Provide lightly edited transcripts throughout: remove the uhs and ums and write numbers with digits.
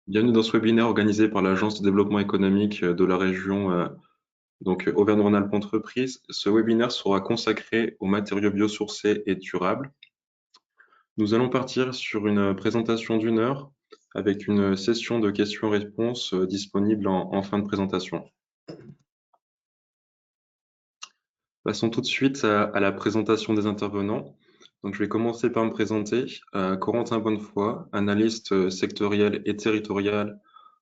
Bienvenue dans ce webinaire organisé par l'Agence de développement économique de la région Auvergne-Rhône-Alpes Entreprises. Ce webinaire sera consacré aux matériaux biosourcés et durables. Nous allons partir sur une présentation d'1 heure avec une session de questions-réponses disponible en fin de présentation. Passons tout de suite à la présentation des intervenants. Donc, je vais commencer par me présenter. Corentin Bonnefoy, analyste sectoriel et territorial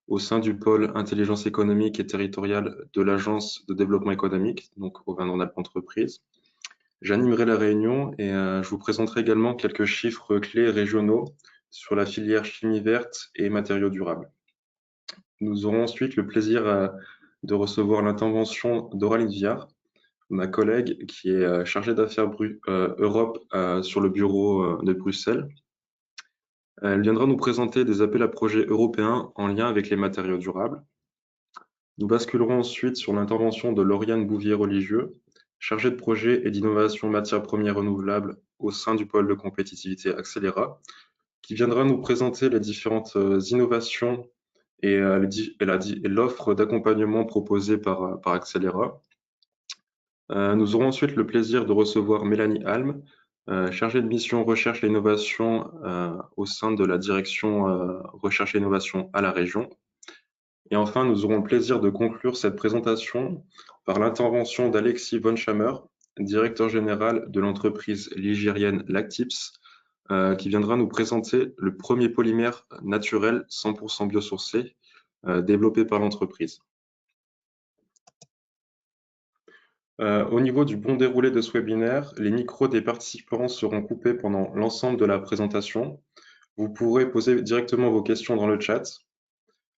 au sein du pôle intelligence économique et territoriale de l'Agence de développement économique, donc Auvergne-Rhône-Alpes Entreprises. J'animerai la réunion et je vous présenterai également quelques chiffres clés régionaux sur la filière chimie verte et matériaux durables. Nous aurons ensuite le plaisir de recevoir l'intervention d'Auraline Viard, ma collègue qui est chargée d'affaires Europe sur le bureau de Bruxelles. Elle viendra nous présenter des appels à projets européens en lien avec les matériaux durables. Nous basculerons ensuite sur l'intervention de Lauriane Bouvier-Religieux, chargée de projet et d'innovation matières premières renouvelables au sein du pôle de compétitivité Accélera, qui viendra nous présenter les différentes innovations et l'offre d'accompagnement proposée par Accélera. Nous aurons ensuite le plaisir de recevoir Mélanie Alm, chargée de mission recherche et innovation au sein de la direction recherche et innovation à la région. Et enfin, nous aurons le plaisir de conclure cette présentation par l'intervention d'Alexis von Schammer, directeur général de l'entreprise ligérienne Lactips, qui viendra nous présenter le premier polymère naturel 100% biosourcé développé par l'entreprise. Au niveau du bon déroulé de ce webinaire, les micros des participants seront coupés pendant l'ensemble de la présentation. Vous pourrez poser directement vos questions dans le chat.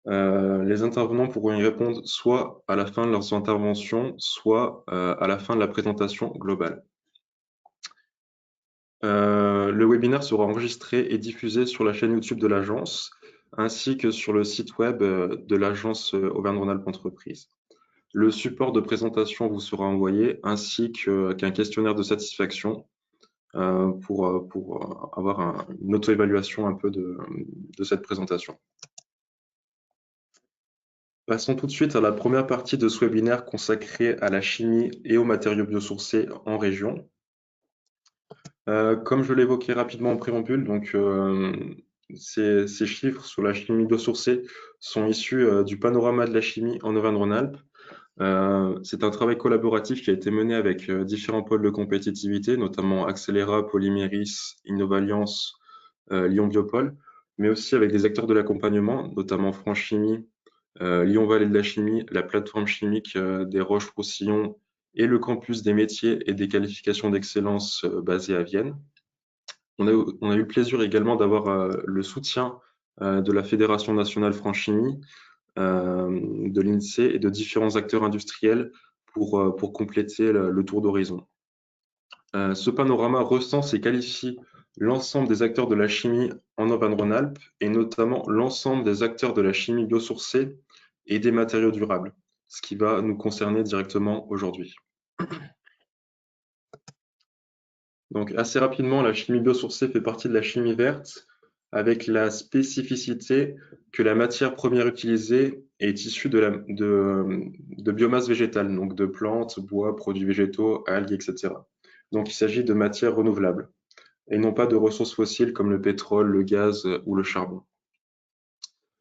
Les intervenants pourront y répondre soit à la fin de leurs interventions, soit à la fin de la présentation globale. Le webinaire sera enregistré et diffusé sur la chaîne YouTube de l'agence, ainsi que sur le site web de l'agence Auvergne-Rhône-Alpes Entreprises. Le support de présentation vous sera envoyé, ainsi qu'un questionnaire de satisfaction pour avoir une auto-évaluation un peu de cette présentation. Passons tout de suite à la première partie de ce webinaire consacré à la chimie et aux matériaux biosourcés en région. Comme je l'évoquais rapidement en préambule, donc, ces chiffres sur la chimie biosourcée sont issus du panorama de la chimie en Auvergne-Rhône-Alpes. C'est un travail collaboratif qui a été mené avec différents pôles de compétitivité, notamment Accélera, Polyméris, Innovalliance, Lyon Biopôle, mais aussi avec des acteurs de l'accompagnement, notamment France Chimie, Lyon Vallée de la Chimie, la plateforme chimique des Roches-Roussillon et le campus des métiers et des qualifications d'excellence basé à Vienne. On a eu le plaisir également d'avoir le soutien de la Fédération nationale France Chimie, de l'INSEE et de différents acteurs industriels pour compléter le tour d'horizon. Ce panorama recense et qualifie l'ensemble des acteurs de la chimie en Auvergne-Rhône-Alpes et notamment l'ensemble des acteurs de la chimie biosourcée et des matériaux durables, ce qui va nous concerner directement aujourd'hui. Donc assez rapidement, la chimie biosourcée fait partie de la chimie verte avec la spécificité que la matière première utilisée est issue de biomasse végétale, donc de plantes, bois, produits végétaux, algues, etc. Donc il s'agit de matières renouvelables et non pas de ressources fossiles comme le pétrole, le gaz ou le charbon.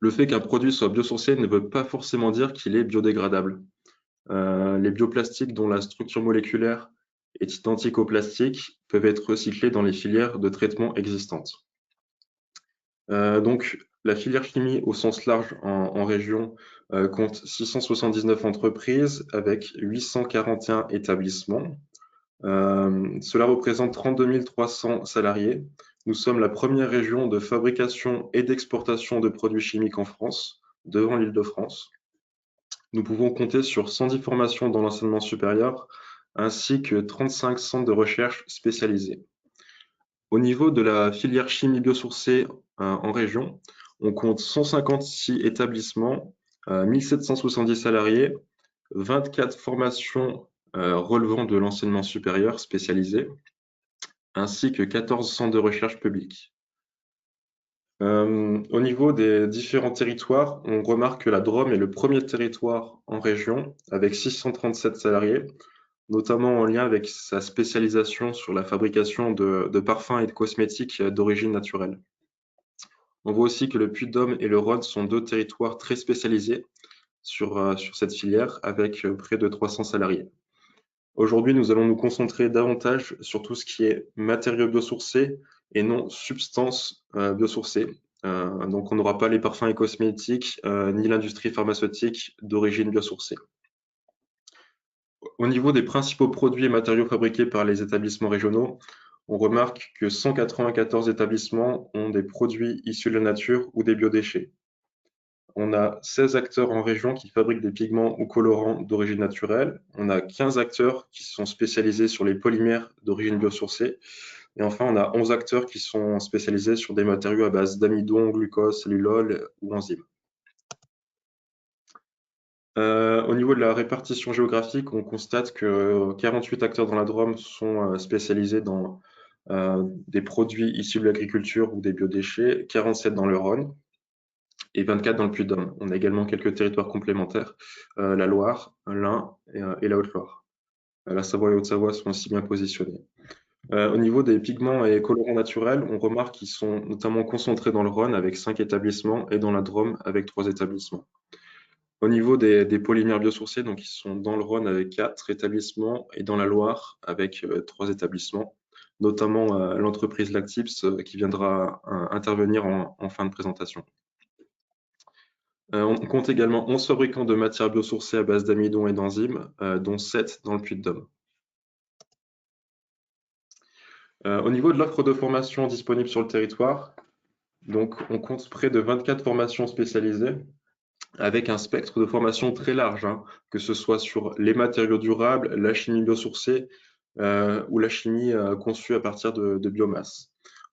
Le fait qu'un produit soit biosourcé ne veut pas forcément dire qu'il est biodégradable. Les bioplastiques dont la structure moléculaire est identique au plastique peuvent être recyclés dans les filières de traitement existantes. Donc, la filière chimie au sens large en région compte 679 entreprises avec 841 établissements. Cela représente 32 300 salariés. Nous sommes la première région de fabrication et d'exportation de produits chimiques en France, devant l'Île-de-France. Nous pouvons compter sur 110 formations dans l'enseignement supérieur, ainsi que 35 centres de recherche spécialisés. Au niveau de la filière chimie biosourcée en région, on compte 156 établissements, 1770 salariés, 24 formations relevant de l'enseignement supérieur spécialisé, ainsi que 14 centres de recherche publics. Au niveau des différents territoires, on remarque que la Drôme est le premier territoire en région avec 637 salariés, notamment en lien avec sa spécialisation sur la fabrication de parfums et de cosmétiques d'origine naturelle. On voit aussi que le Puy-de-Dôme et le Rhône sont deux territoires très spécialisés sur cette filière avec près de 300 salariés. Aujourd'hui, nous allons nous concentrer davantage sur tout ce qui est matériaux biosourcés et non substances biosourcées. Donc, on n'aura pas les parfums et cosmétiques ni l'industrie pharmaceutique d'origine biosourcée. Au niveau des principaux produits et matériaux fabriqués par les établissements régionaux, on remarque que 194 établissements ont des produits issus de la nature ou des biodéchets. On a 16 acteurs en région qui fabriquent des pigments ou colorants d'origine naturelle. On a 15 acteurs qui sont spécialisés sur les polymères d'origine biosourcée. Et enfin, on a 11 acteurs qui sont spécialisés sur des matériaux à base d'amidon, glucose, cellulose ou enzymes. Au niveau de la répartition géographique, on constate que 48 acteurs dans la Drôme sont spécialisés dans des produits issus de l'agriculture ou des biodéchets, 47 dans le Rhône et 24 dans le Puy-de-Dôme. On a également quelques territoires complémentaires, la Loire, l'Ain et la Haute-Loire. La Savoie et Haute-Savoie sont aussi bien positionnés. Au niveau des pigments et colorants naturels, on remarque qu'ils sont notamment concentrés dans le Rhône avec 5 établissements et dans la Drôme avec 3 établissements. Au niveau des polymères biosourcés, donc ils sont dans le Rhône avec 4 établissements et dans la Loire avec 3 établissements, notamment l'entreprise Lactips qui viendra intervenir en fin de présentation. On compte également 11 fabricants de matières biosourcées à base d'amidon et d'enzymes, dont 7 dans le Puy-de-Dôme. Au niveau de l'offre de formation disponible sur le territoire, donc on compte près de 24 formations spécialisées avec un spectre de formation très large, hein, que ce soit sur les matériaux durables, la chimie biosourcée ou la chimie conçue à partir de biomasse.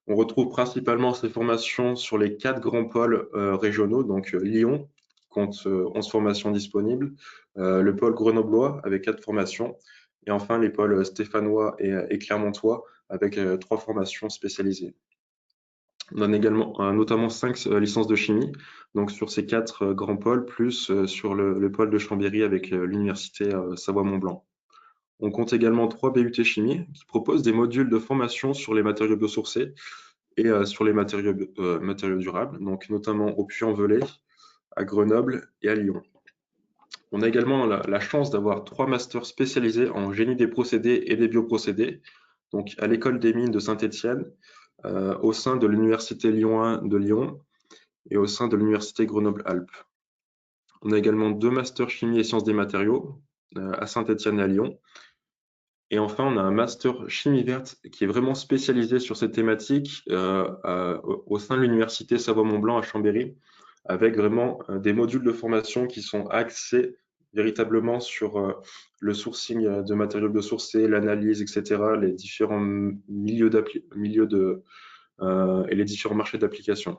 On retrouve principalement ces formations sur les 4 grands pôles régionaux, donc Lyon, qui compte 11 formations disponibles, le pôle grenoblois avec 4 formations, et enfin les pôles stéphanois et clermontois avec 3 formations spécialisées. On donne également notamment 5 licences de chimie, donc sur ces 4 grands pôles, plus sur le pôle de Chambéry avec l'université Savoie-Mont-Blanc. On compte également 3 BUT chimie qui proposent des modules de formation sur les matériaux biosourcés et sur les matériaux durables, donc notamment au Puy-en-Velay, à Grenoble et à Lyon. On a également la chance d'avoir 3 masters spécialisés en génie des procédés et des bioprocédés, donc à l'école des mines de Saint-Étienne, au sein de l'université Lyon 1 de Lyon et au sein de l'université Grenoble-Alpes. On a également 2 masters chimie et sciences des matériaux à Saint-Étienne et à Lyon. Et enfin, on a un master chimie verte qui est vraiment spécialisé sur cette thématique au sein de l'université Savoie-Mont-Blanc à Chambéry, avec vraiment des modules de formation qui sont axés véritablement sur le sourcing de matériaux biosourcés, l'analyse, etc., les différents et les différents marchés d'application.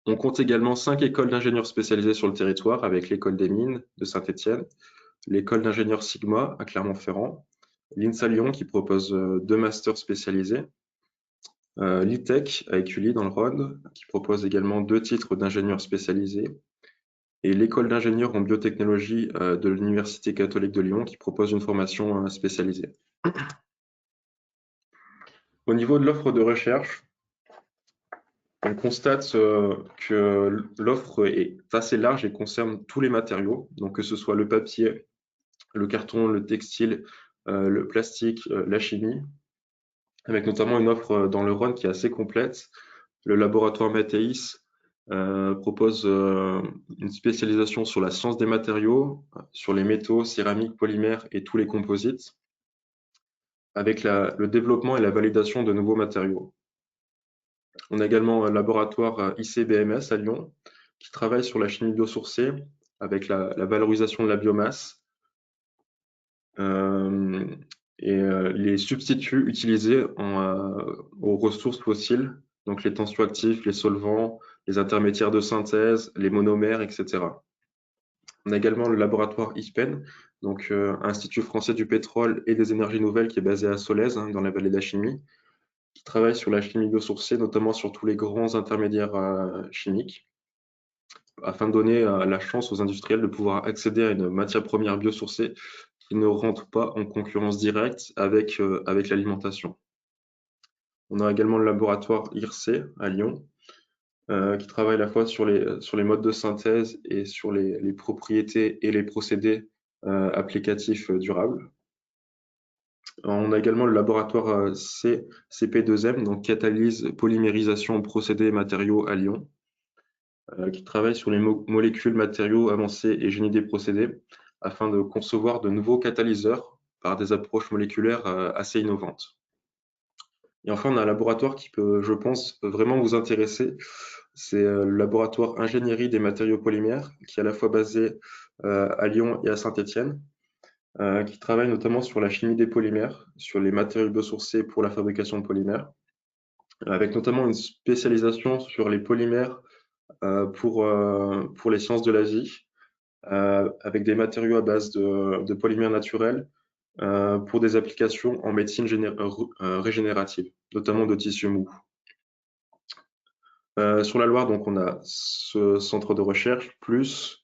On compte également 5 écoles d'ingénieurs spécialisées sur le territoire, avec l'école des mines de Saint-Étienne, l'école d'ingénieurs Sigma à Clermont-Ferrand, l'INSA Lyon qui propose 2 masters spécialisés, l'ITEC à Écully dans le Rhône qui propose également 2 titres d'ingénieurs spécialisés, et l'école d'ingénieurs en biotechnologie de l'Université catholique de Lyon qui propose une formation spécialisée. Au niveau de l'offre de recherche, on constate que l'offre est assez large et concerne tous les matériaux, donc que ce soit le papier, le carton, le textile, le plastique, la chimie, avec notamment une offre dans le Rhône qui est assez complète. Le laboratoire Mathéis propose une spécialisation sur la science des matériaux, sur les métaux, céramiques, polymères et tous les composites, avec le développement et la validation de nouveaux matériaux. On a également un laboratoire ICBMS à Lyon qui travaille sur la chimie biosourcée avec la valorisation de la biomasse et les substituts utilisés aux ressources fossiles, donc les tensioactifs, les solvants, les intermédiaires de synthèse, les monomères, etc. On a également le laboratoire IFPEN, donc Institut français du pétrole et des énergies nouvelles qui est basé à Solèze, hein, dans la vallée de la Chimie, qui travaille sur la chimie biosourcée, notamment sur tous les grands intermédiaires chimiques, afin de donner la chance aux industriels de pouvoir accéder à une matière première biosourcée qui ne rentre pas en concurrence directe avec l'alimentation. On a également le laboratoire IRC à Lyon, qui travaille à la fois sur les modes de synthèse et sur les propriétés et les procédés applicatifs durables. On a également le laboratoire CP2M, donc catalyse, polymérisation, procédés et matériaux à Lyon, qui travaille sur les molécules, matériaux avancés et génie des procédés afin de concevoir de nouveaux catalyseurs par des approches moléculaires assez innovantes. Et enfin, on a un laboratoire qui peut, je pense, vraiment vous intéresser. C'est le laboratoire ingénierie des matériaux polymères, qui est à la fois basé à Lyon et à Saint-Étienne, qui travaille notamment sur la chimie des polymères, sur les matériaux biosourcés pour la fabrication de polymères, avec notamment une spécialisation sur les polymères pour les sciences de la vie, avec des matériaux à base de polymères naturels pour des applications en médecine régénérative, notamment de tissus mous. Sur la Loire, donc, on a ce centre de recherche, plus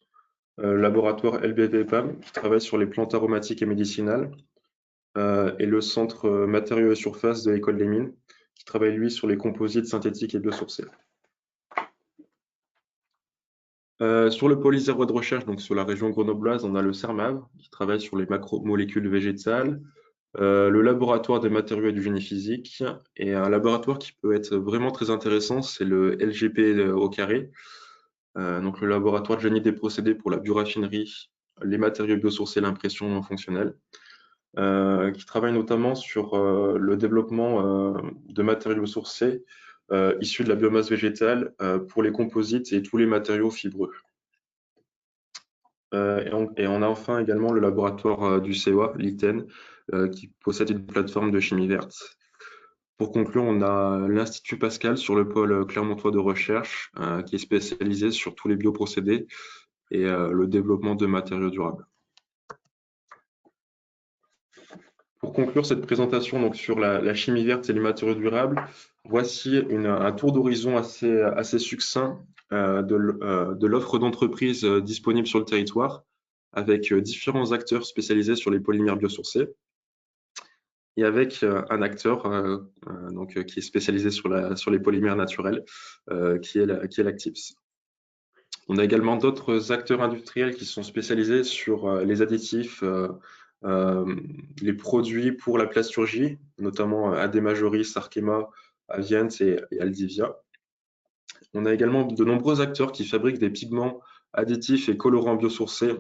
laboratoire LBP-PAM, qui travaille sur les plantes aromatiques et médicinales, et le centre matériaux et surface de l'école des mines, qui travaille, lui, sur les composites synthétiques et biosourcés. Sur le pôle isérois de recherche, donc sur la région grenobloise, on a le CERMAV, qui travaille sur les macromolécules végétales, le laboratoire des matériaux et du génie physique, et un laboratoire qui peut être vraiment très intéressant, c'est le LGP au carré, donc le laboratoire de génie des procédés pour la bioraffinerie, les matériaux biosourcés et l'impression non fonctionnelle, qui travaille notamment sur le développement de matériaux biosourcés issus de la biomasse végétale pour les composites et tous les matériaux fibreux. Et on a enfin également le laboratoire du CEA, l'ITEN, qui possède une plateforme de chimie verte. Pour conclure, on a l'Institut Pascal sur le pôle clermontois de recherche, qui est spécialisé sur tous les bioprocédés et le développement de matériaux durables. Pour conclure cette présentation donc, sur la chimie verte et les matériaux durables, voici un tour d'horizon assez succinct de l'offre d'entreprise disponible sur le territoire, avec différents acteurs spécialisés sur les polymères biosourcés, et avec un acteur qui est spécialisé sur les polymères naturels, qui est l'Actips. On a également d'autres acteurs industriels qui sont spécialisés sur les additifs, les produits pour la plasturgie, notamment Ademajoris, Arkema, Avient et Aldivia. On a également de nombreux acteurs qui fabriquent des pigments additifs et colorants biosourcés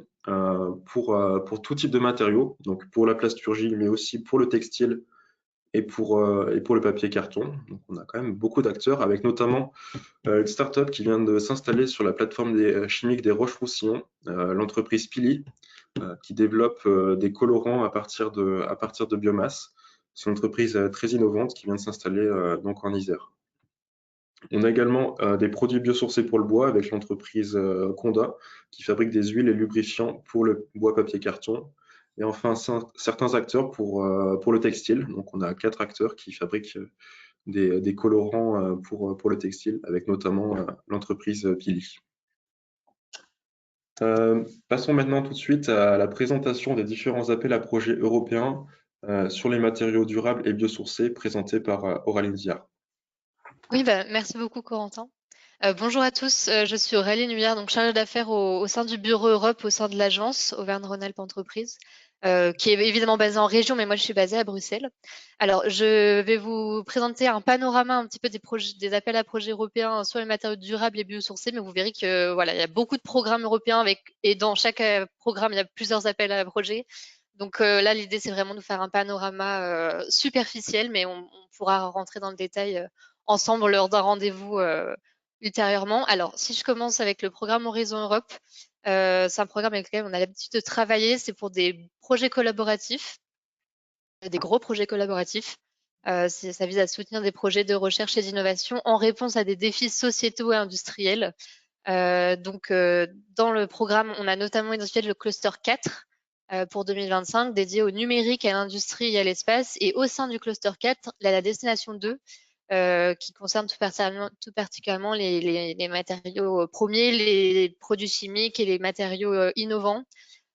pour tout type de matériaux, donc pour la plasturgie, mais aussi pour le textile et pour le papier carton. Donc on a quand même beaucoup d'acteurs, avec notamment une start-up qui vient de s'installer sur la plateforme chimique des Roches-Roussillon, l'entreprise Pili, qui développe des colorants à partir de biomasse. C'est une entreprise très innovante qui vient de s'installer donc en Isère. On a également des produits biosourcés pour le bois avec l'entreprise Conda, qui fabrique des huiles et lubrifiants pour le bois, papier, carton. Et enfin, certains acteurs pour le textile. Donc, on a 4 acteurs qui fabriquent des colorants pour le textile, avec notamment l'entreprise Pili. Passons maintenant tout de suite à la présentation des différents appels à projets européens sur les matériaux durables et biosourcés présentés par Auraline Viard. Oui, merci beaucoup Corentin. Bonjour à tous, je suis Aurélie Nuillard, donc chargée d'affaires au sein du bureau Europe, au sein de l'agence Auvergne-Rhône-Alpes Entreprises, qui est évidemment basée en région, mais moi je suis basée à Bruxelles. Alors, je vais vous présenter un panorama un petit peu des appels à projets européens sur les matériaux durables et biosourcés, mais vous verrez que voilà, il y a beaucoup de programmes européens et dans chaque programme, il y a plusieurs appels à projets. Donc là, l'idée, c'est vraiment de faire un panorama superficiel, mais on pourra rentrer dans le détail ensemble lors d'un rendez-vous ultérieurement. Alors, si je commence avec le programme Horizon Europe, c'est un programme avec lequel on a l'habitude de travailler. C'est pour des projets collaboratifs, des gros projets collaboratifs. Ça vise à soutenir des projets de recherche et d'innovation en réponse à des défis sociétaux et industriels. Dans le programme, on a notamment identifié le cluster 4, pour 2025 dédié au numérique, à l'industrie et à l'espace. Et au sein du cluster 4, la destination 2, qui concerne tout particulièrement les matériaux premiers, les produits chimiques et les matériaux innovants.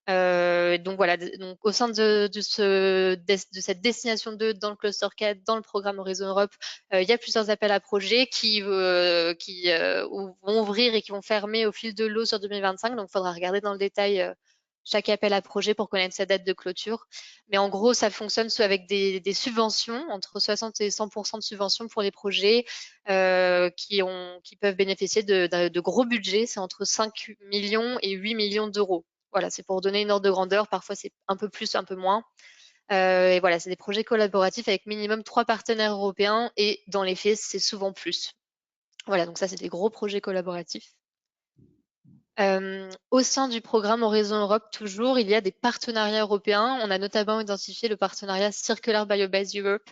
Donc voilà, donc au sein de cette destination 2 dans le cluster 4, dans le programme Horizon Europe, il y a plusieurs appels à projets qui vont ouvrir et qui vont fermer au fil de l'eau sur 2025. Donc il faudra regarder dans le détail chaque appel à projet pour connaître sa date de clôture. Mais en gros, ça fonctionne avec des subventions, entre 60 et 100% de subventions pour les projets qui peuvent bénéficier de gros budgets. C'est entre 5 millions et 8 millions d'euros. Voilà, c'est pour donner une ordre de grandeur. Parfois, c'est un peu plus, un peu moins. Et voilà, c'est des projets collaboratifs avec minimum 3 partenaires européens et dans les faits, c'est souvent plus. Voilà, donc ça, c'est des gros projets collaboratifs. Au sein du programme Horizon Europe, toujours, il y a des partenariats européens. On a notamment identifié le partenariat Circular Biobase Europe,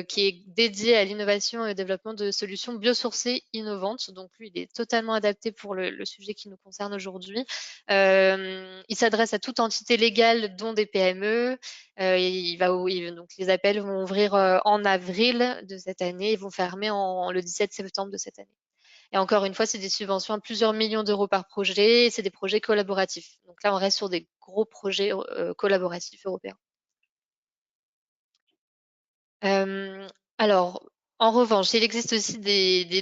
qui est dédié à l'innovation et au développement de solutions biosourcées innovantes. Donc lui, il est totalement adapté pour le sujet qui nous concerne aujourd'hui. Il s'adresse à toute entité légale, dont des PME. Donc les appels vont ouvrir en avril de cette année et vont fermer le 17 septembre de cette année. Et encore une fois, c'est des subventions à plusieurs millions d'euros par projet. C'est des projets collaboratifs. Donc là, on reste sur des gros projets collaboratifs européens. Alors, en revanche, il existe aussi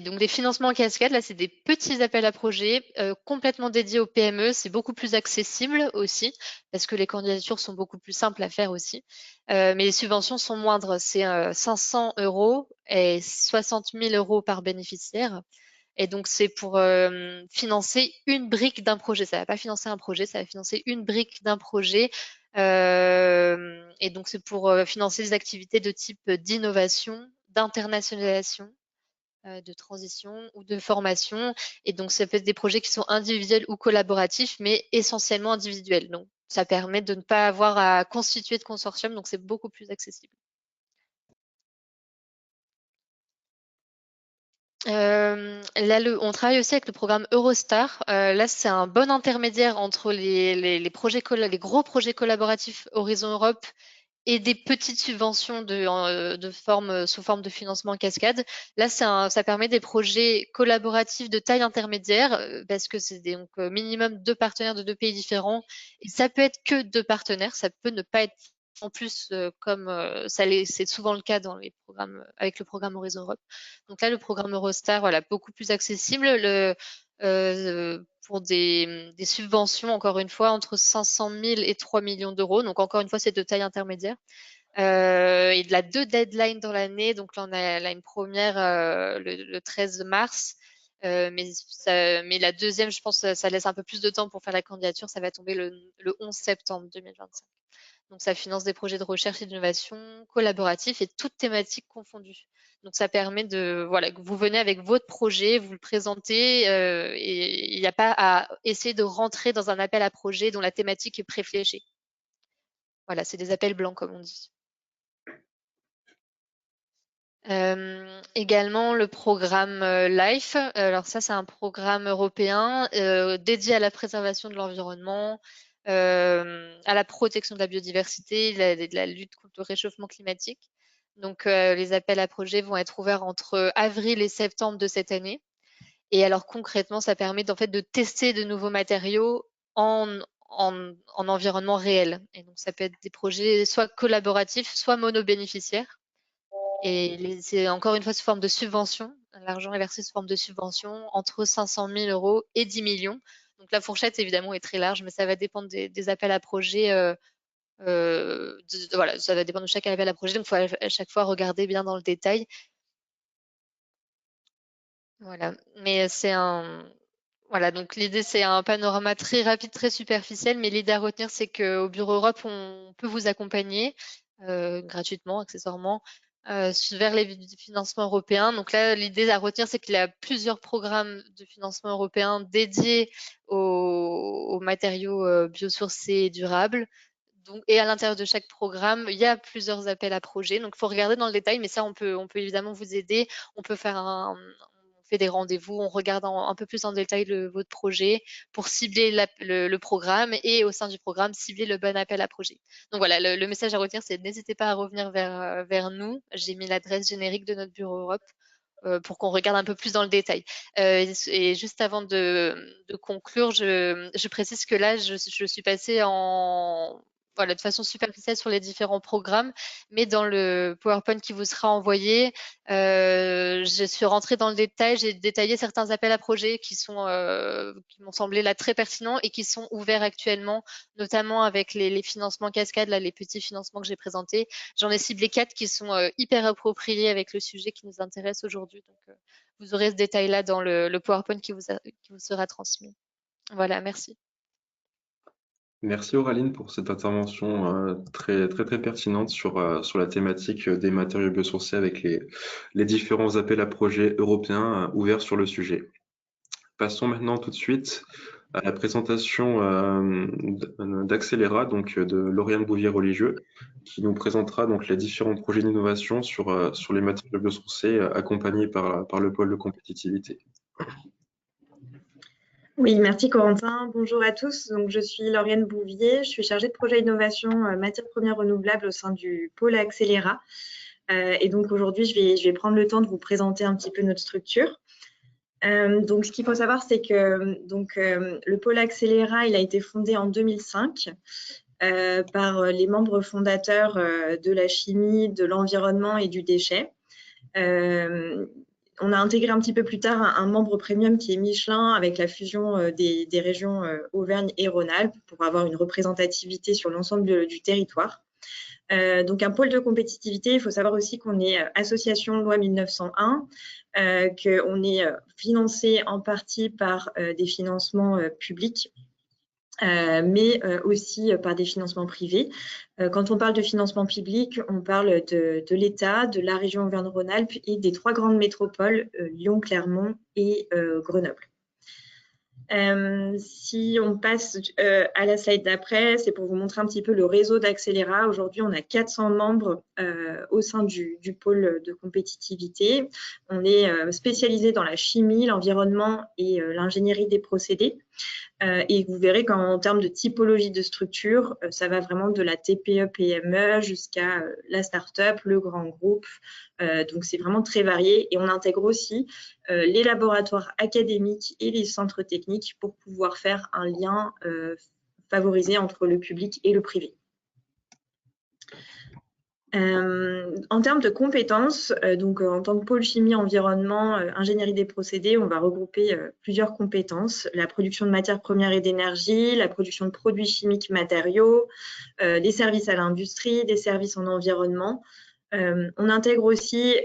donc des financements en cascade. Là, c'est des petits appels à projets complètement dédiés aux PME. C'est beaucoup plus accessible aussi parce que les candidatures sont beaucoup plus simples à faire aussi. Mais les subventions sont moindres. C'est 500 euros et 60 000 euros par bénéficiaire. Et donc, c'est pour financer une brique d'un projet. Ça va pas financer un projet, ça va financer une brique d'un projet. Et donc, c'est pour financer des activités de type d'innovation, d'internationalisation, de transition ou de formation. Et donc, ça peut être des projets qui sont individuels ou collaboratifs, mais essentiellement individuels. Donc, ça permet de ne pas avoir à constituer de consortium, donc c'est beaucoup plus accessible. Là, on travaille aussi avec le programme Eurostar. Là, c'est un bon intermédiaire entre les gros projets collaboratifs Horizon Europe et des petites subventions sous forme de financement en cascade. Là, ça permet des projets collaboratifs de taille intermédiaire parce que c'est donc minimum 2 partenaires de 2 pays différents. Et ça peut être que 2 partenaires, ça peut ne pas être en plus comme c'est souvent le cas dans les programmes avec le programme Horizon Europe. Donc là, le programme Eurostar, voilà, beaucoup plus accessible. Pour des subventions, encore une fois, entre 500 000 et 3 millions d'euros. Donc, encore une fois, c'est de taille intermédiaire. Il a 2 deadlines dans l'année. Donc là, on a une première le 13 mars. Mais la deuxième, je pense, ça laisse un peu plus de temps pour faire la candidature. Ça va tomber le 11 septembre 2025. Donc, ça finance des projets de recherche et d'innovation collaboratifs et toutes thématiques confondues. Donc, ça permet voilà, que vous venez avec votre projet, vous le présentez et il n'y a pas à essayer de rentrer dans un appel à projet dont la thématique est préfléchée. Voilà, c'est des appels blancs, comme on dit. Également le programme LIFE. Alors ça, c'est un programme européen dédié à la préservation de l'environnement, à la protection de la biodiversité, de la lutte contre le réchauffement climatique. Donc les appels à projets vont être ouverts entre avril et septembre de cette année. Et alors concrètement, ça permet en fait de tester de nouveaux matériaux en environnement réel. Et donc ça peut être des projets soit collaboratifs, soit monobénéficiaires. Et c'est encore une fois sous forme de subvention. L'argent est versé sous forme de subvention entre 500 000 euros et 10 millions. Donc la fourchette évidemment est très large, mais ça va dépendre des appels à projets. Voilà, ça va dépendre de chaque appel à projet. Donc il faut à chaque fois regarder bien dans le détail. Voilà, mais voilà, donc l'idée c'est un panorama très rapide, très superficiel, mais l'idée à retenir c'est qu'au Bureau Europe on peut vous accompagner gratuitement, accessoirement, vers les financements européens. Donc là, l'idée à retenir c'est qu'il y a plusieurs programmes de financement européen dédiés aux matériaux biosourcés et durables. Donc, et à l'intérieur de chaque programme, il y a plusieurs appels à projets. Donc, il faut regarder dans le détail, mais ça, on peut évidemment vous aider. On peut faire fait des rendez-vous, on regarde un peu plus en détail votre projet pour cibler le programme et au sein du programme, cibler le bon appel à projet. Donc voilà, le message à retenir, c'est n'hésitez pas à revenir vers nous. J'ai mis l'adresse générique de notre bureau Europe pour qu'on regarde un peu plus dans le détail. Et juste avant de conclure, je précise que là, je suis passée voilà, de façon superficielle sur les différents programmes, mais dans le PowerPoint qui vous sera envoyé, je suis rentrée dans le détail, j'ai détaillé certains appels à projets qui m'ont semblé là très pertinents et qui sont ouverts actuellement, notamment avec les financements cascades, là, les petits financements que j'ai présentés. J'en ai ciblé 4 qui sont hyper appropriés avec le sujet qui nous intéresse aujourd'hui. Donc, vous aurez ce détail-là dans le PowerPoint qui vous sera transmis. Voilà, merci. Merci Auraline pour cette intervention très, très, très pertinente sur la thématique des matériaux biosourcés avec les différents appels à projets européens ouverts sur le sujet. Passons maintenant tout de suite à la présentation d'Accéléra, donc de Lauriane Bouvier-Religieux, qui nous présentera donc les différents projets d'innovation sur les matériaux biosourcés accompagnés par le pôle de compétitivité. Oui, merci Corentin. Bonjour à tous. Donc, je suis Lauriane Bouvier. Je suis chargée de projet innovation matières premières renouvelables au sein du pôle Accéléra. Et donc, aujourd'hui, je vais prendre le temps de vous présenter un petit peu notre structure. Donc, ce qu'il faut savoir, c'est que le pôle Accéléra, il a été fondé en 2005 par les membres fondateurs de la chimie, de l'environnement et du déchet. On a intégré un petit peu plus tard un membre premium qui est Michelin avec la fusion des régions Auvergne et Rhône-Alpes pour avoir une représentativité sur l'ensemble du territoire. Donc, un pôle de compétitivité, il faut savoir aussi qu'on est association loi 1901, qu'on est financé en partie par des financements publics, mais aussi par des financements privés. Quand on parle de financement public, on parle de l'État, de la région Auvergne-Rhône-Alpes et des 3 grandes métropoles, Lyon, Clermont et Grenoble. Si on passe à la slide d'après, c'est pour vous montrer un petit peu le réseau d'Accéléra. Aujourd'hui, on a 400 membres au sein du pôle de compétitivité. On est spécialisé dans la chimie, l'environnement et l'ingénierie des procédés. Et vous verrez qu'en termes de typologie de structure, ça va vraiment de la TPE-PME jusqu'à la start-up, le grand groupe. Donc, c'est vraiment très varié. Et on intègre aussi les laboratoires académiques et les centres techniques pour pouvoir faire un lien favorisé entre le public et le privé. En termes de compétences, donc en tant que pôle chimie, environnement, ingénierie des procédés, on va regrouper plusieurs compétences, la production de matières premières et d'énergie, la production de produits chimiques matériaux, des services à l'industrie, des services en environnement. On intègre aussi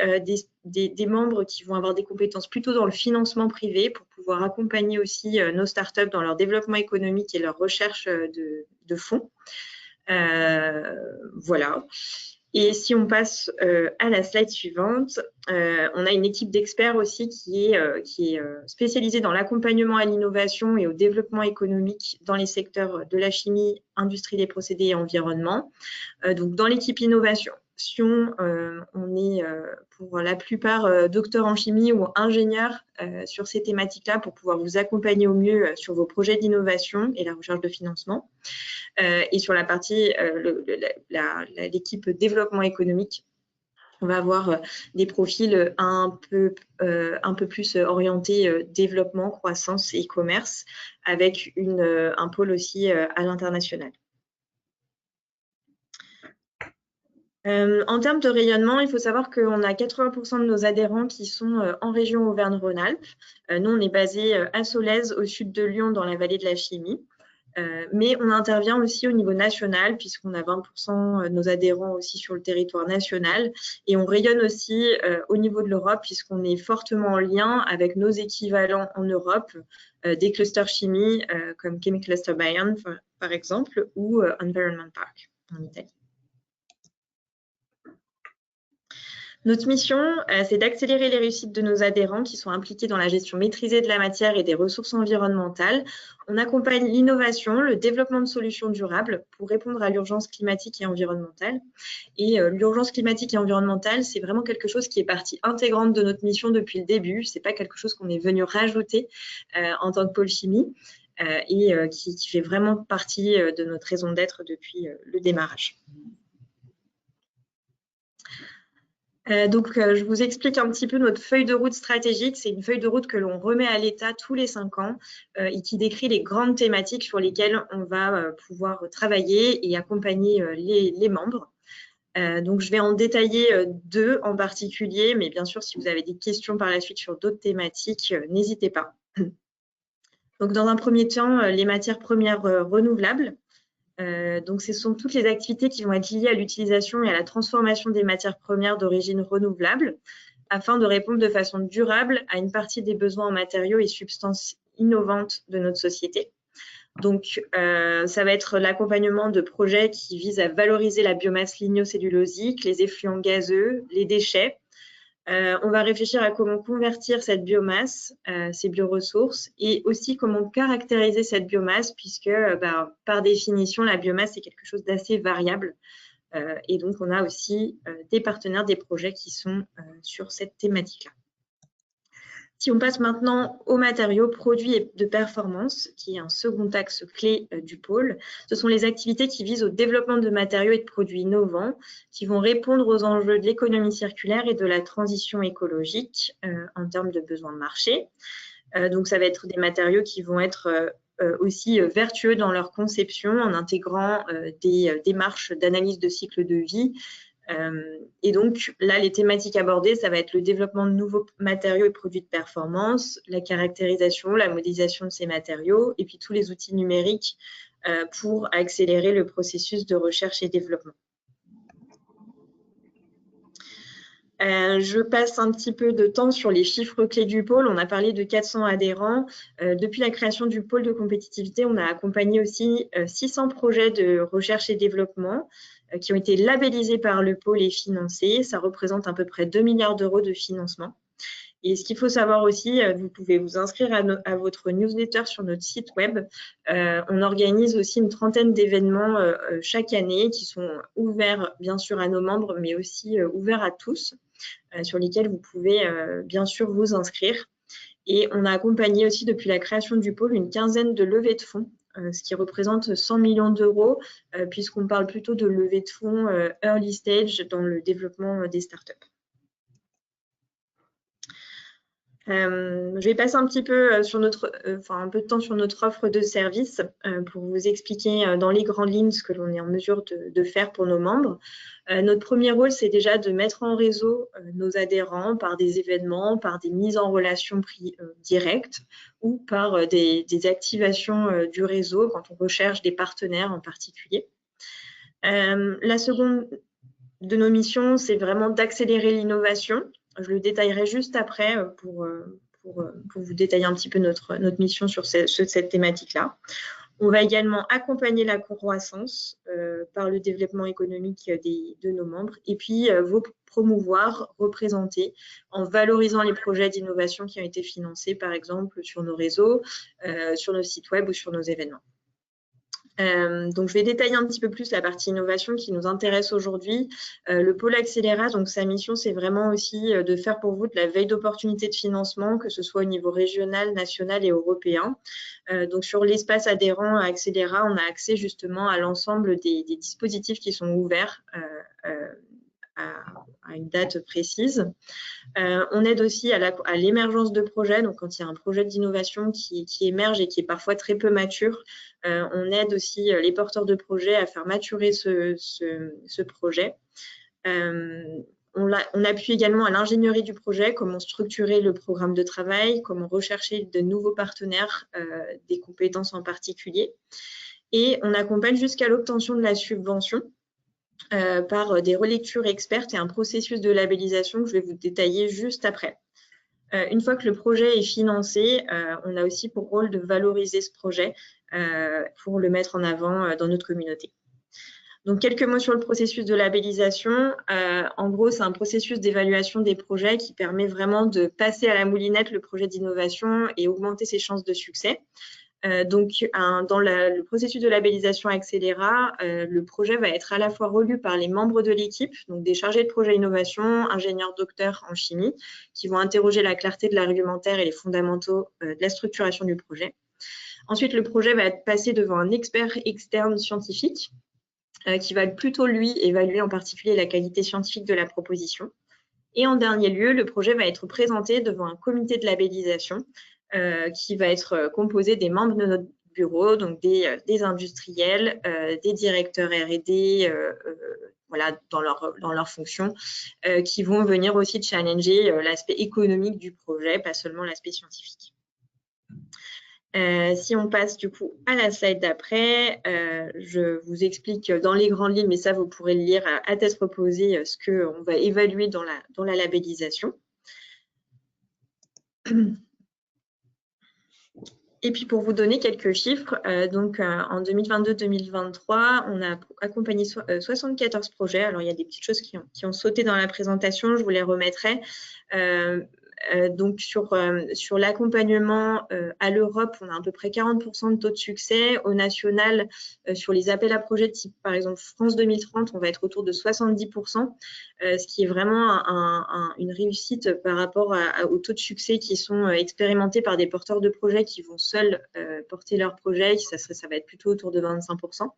des membres qui vont avoir des compétences plutôt dans le financement privé pour pouvoir accompagner aussi nos startups dans leur développement économique et leur recherche de fonds. Voilà. Et si on passe à la slide suivante, on a une équipe d'experts aussi qui est spécialisée dans l'accompagnement à l'innovation et au développement économique dans les secteurs de la chimie, industrie des procédés et environnement. Donc, dans l'équipe innovation, on est pour la plupart docteurs en chimie ou ingénieurs sur ces thématiques-là pour pouvoir vous accompagner au mieux sur vos projets d'innovation et la recherche de financement. Et sur la partie, l'équipe développement économique, on va avoir des profils un peu plus orientés développement, croissance et e-commerce, avec un pôle aussi à l'international. En termes de rayonnement, il faut savoir qu'on a 80% de nos adhérents qui sont en région Auvergne-Rhône-Alpes. Nous, on est basé à Solèze, au sud de Lyon, dans la vallée de la Chimie. Mais on intervient aussi au niveau national, puisqu'on a 20% de nos adhérents aussi sur le territoire national. Et on rayonne aussi au niveau de l'Europe, puisqu'on est fortement en lien avec nos équivalents en Europe, des clusters chimie, comme Chemical Cluster Bayern, par exemple, ou Environment Park, en Italie. Notre mission, c'est d'accélérer les réussites de nos adhérents qui sont impliqués dans la gestion maîtrisée de la matière et des ressources environnementales. On accompagne l'innovation, le développement de solutions durables pour répondre à l'urgence climatique et environnementale. Et l'urgence climatique et environnementale, c'est vraiment quelque chose qui est partie intégrante de notre mission depuis le début. Ce n'est pas quelque chose qu'on est venu rajouter en tant que pôle chimie et qui fait vraiment partie de notre raison d'être depuis le démarrage. Donc, je vous explique un petit peu notre feuille de route stratégique. C'est une feuille de route que l'on remet à l'État tous les 5 ans et qui décrit les grandes thématiques sur lesquelles on va pouvoir travailler et accompagner les membres. Donc, je vais en détailler 2 en particulier, mais bien sûr, si vous avez des questions par la suite sur d'autres thématiques, n'hésitez pas. Donc, dans un premier temps, les matières premières renouvelables. Donc, ce sont toutes les activités qui vont être liées à l'utilisation et à la transformation des matières premières d'origine renouvelable afin de répondre de façon durable à une partie des besoins en matériaux et substances innovantes de notre société. Donc, ça va être l'accompagnement de projets qui visent à valoriser la biomasse lignocellulosique, les effluents gazeux, les déchets. On va réfléchir à comment convertir cette biomasse, ces bioressources, et aussi comment caractériser cette biomasse, puisque par définition, la biomasse est quelque chose d'assez variable. Et donc, on a aussi des partenaires, des projets qui sont sur cette thématique-là. Si on passe maintenant aux matériaux, produits de performance, qui est un second axe clé du pôle, ce sont les activités qui visent au développement de matériaux et de produits innovants qui vont répondre aux enjeux de l'économie circulaire et de la transition écologique en termes de besoins de marché. Donc, ça va être des matériaux qui vont être aussi vertueux dans leur conception en intégrant des démarches d'analyse de cycle de vie. Et donc, là, les thématiques abordées, ça va être le développement de nouveaux matériaux et produits de performance, la caractérisation, la modélisation de ces matériaux, et puis tous les outils numériques pour accélérer le processus de recherche et développement. Je passe un petit peu de temps sur les chiffres clés du pôle. On a parlé de 400 adhérents. Depuis la création du pôle de compétitivité, on a accompagné aussi 600 projets de recherche et développement qui ont été labellisés par le pôle et financés. Ça représente à peu près 2 milliards d'euros de financement. Et ce qu'il faut savoir aussi, vous pouvez vous inscrire à votre newsletter sur notre site web. On organise aussi une trentaine d'événements chaque année qui sont ouverts bien sûr à nos membres, mais aussi ouverts à tous, sur lesquels vous pouvez bien sûr vous inscrire. Et on a accompagné aussi depuis la création du pôle une quinzaine de levées de fonds, ce qui représente 100 millions d'euros, puisqu'on parle plutôt de levée de fonds early stage dans le développement des startups. Je vais passer un petit peu sur un peu de temps sur notre offre de services pour vous expliquer dans les grandes lignes ce que l'on est en mesure de faire pour nos membres. Notre premier rôle, c'est déjà de mettre en réseau nos adhérents par des événements, par des mises en relation directes ou par des activations du réseau quand on recherche des partenaires en particulier. La seconde de nos missions, c'est vraiment d'accélérer l'innovation. Je le détaillerai juste après pour vous détailler un petit peu notre mission sur cette thématique-là. On va également accompagner la croissance par le développement économique de nos membres et puis vous promouvoir, représenter en valorisant les projets d'innovation qui ont été financés, par exemple, sur nos réseaux, sur nos sites web ou sur nos événements. Donc, je vais détailler un petit peu plus la partie innovation qui nous intéresse aujourd'hui. Le pôle Accéléra, donc sa mission, c'est vraiment aussi de faire pour vous de la veille d'opportunités de financement, que ce soit au niveau régional, national et européen. Donc, sur l'espace adhérent à Accéléra, on a accès justement à l'ensemble des dispositifs qui sont ouverts à une date précise. On aide aussi à l'émergence de projets. Donc, quand il y a un projet d'innovation qui émerge et qui est parfois très peu mature, on aide aussi les porteurs de projets à faire maturer ce projet. On appuie également à l'ingénierie du projet, comment structurer le programme de travail, comment rechercher de nouveaux partenaires, des compétences en particulier. Et on accompagne jusqu'à l'obtention de la subvention par des relectures expertes et un processus de labellisation que je vais vous détailler juste après. Une fois que le projet est financé, on a aussi pour rôle de valoriser ce projet pour le mettre en avant dans notre communauté. Donc, quelques mots sur le processus de labellisation. En gros, c'est un processus d'évaluation des projets qui permet vraiment de passer à la moulinette le projet d'innovation et augmenter ses chances de succès. Dans le processus de labellisation Accélera, le projet va être à la fois relu par les membres de l'équipe, donc des chargés de projet innovation, ingénieurs docteurs en chimie, qui vont interroger la clarté de l'argumentaire et les fondamentaux de la structuration du projet. Ensuite, le projet va être passé devant un expert externe scientifique qui va plutôt, lui, évaluer en particulier la qualité scientifique de la proposition. Et en dernier lieu, le projet va être présenté devant un comité de labellisation qui va être composé des membres de notre bureau, donc des industriels, des directeurs R&D, voilà, dans leur fonction, qui vont venir aussi challenger l'aspect économique du projet, pas seulement l'aspect scientifique. Si on passe du coup à la slide d'après, je vous explique dans les grandes lignes, mais ça vous pourrez le lire à tête reposée, ce qu'on va évaluer dans la labellisation. Et puis pour vous donner quelques chiffres, en 2022-2023, on a accompagné 74 projets. Alors il y a des petites choses qui ont sauté dans la présentation, je vous les remettrai. Donc sur l'accompagnement à l'Europe, on a à peu près 40% de taux de succès. Au national, sur les appels à projets type par exemple France 2030, on va être autour de 70%, ce qui est vraiment une réussite par rapport aux taux de succès qui sont expérimentés par des porteurs de projets qui vont seuls porter leur projet. Ça va être plutôt autour de 25%.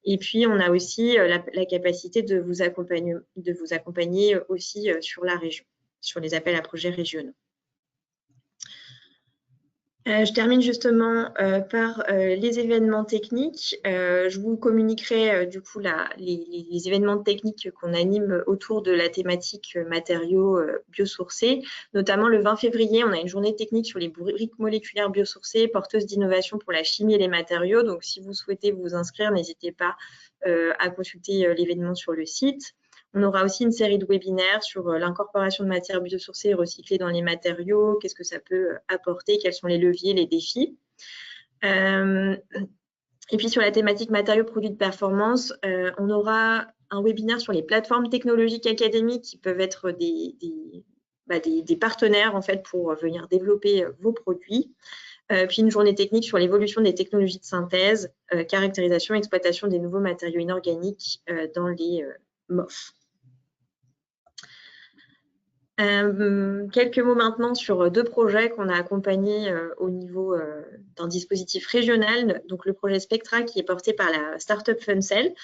Et puis, on a aussi la capacité de vous accompagner aussi sur la région, sur les appels à projets régionaux. Je termine justement par les événements techniques. Je vous communiquerai du coup les événements techniques qu'on anime autour de la thématique matériaux biosourcés. Notamment le 20 février, on a une journée technique sur les briques moléculaires biosourcées, porteuses d'innovation pour la chimie et les matériaux. Donc, si vous souhaitez vous inscrire, n'hésitez pas à consulter l'événement sur le site. On aura aussi une série de webinaires sur l'incorporation de matières biosourcées et recyclées dans les matériaux, qu'est-ce que ça peut apporter, quels sont les leviers, les défis. Et puis sur la thématique matériaux produits de performance, on aura un webinaire sur les plateformes technologiques académiques qui peuvent être des partenaires en fait pour venir développer vos produits. Puis une journée technique sur l'évolution des technologies de synthèse, caractérisation, exploitation des nouveaux matériaux inorganiques dans les MOF. Quelques mots maintenant sur deux projets qu'on a accompagnés au niveau d'un dispositif régional. Donc le projet Spectra qui est porté par la startup Funcell.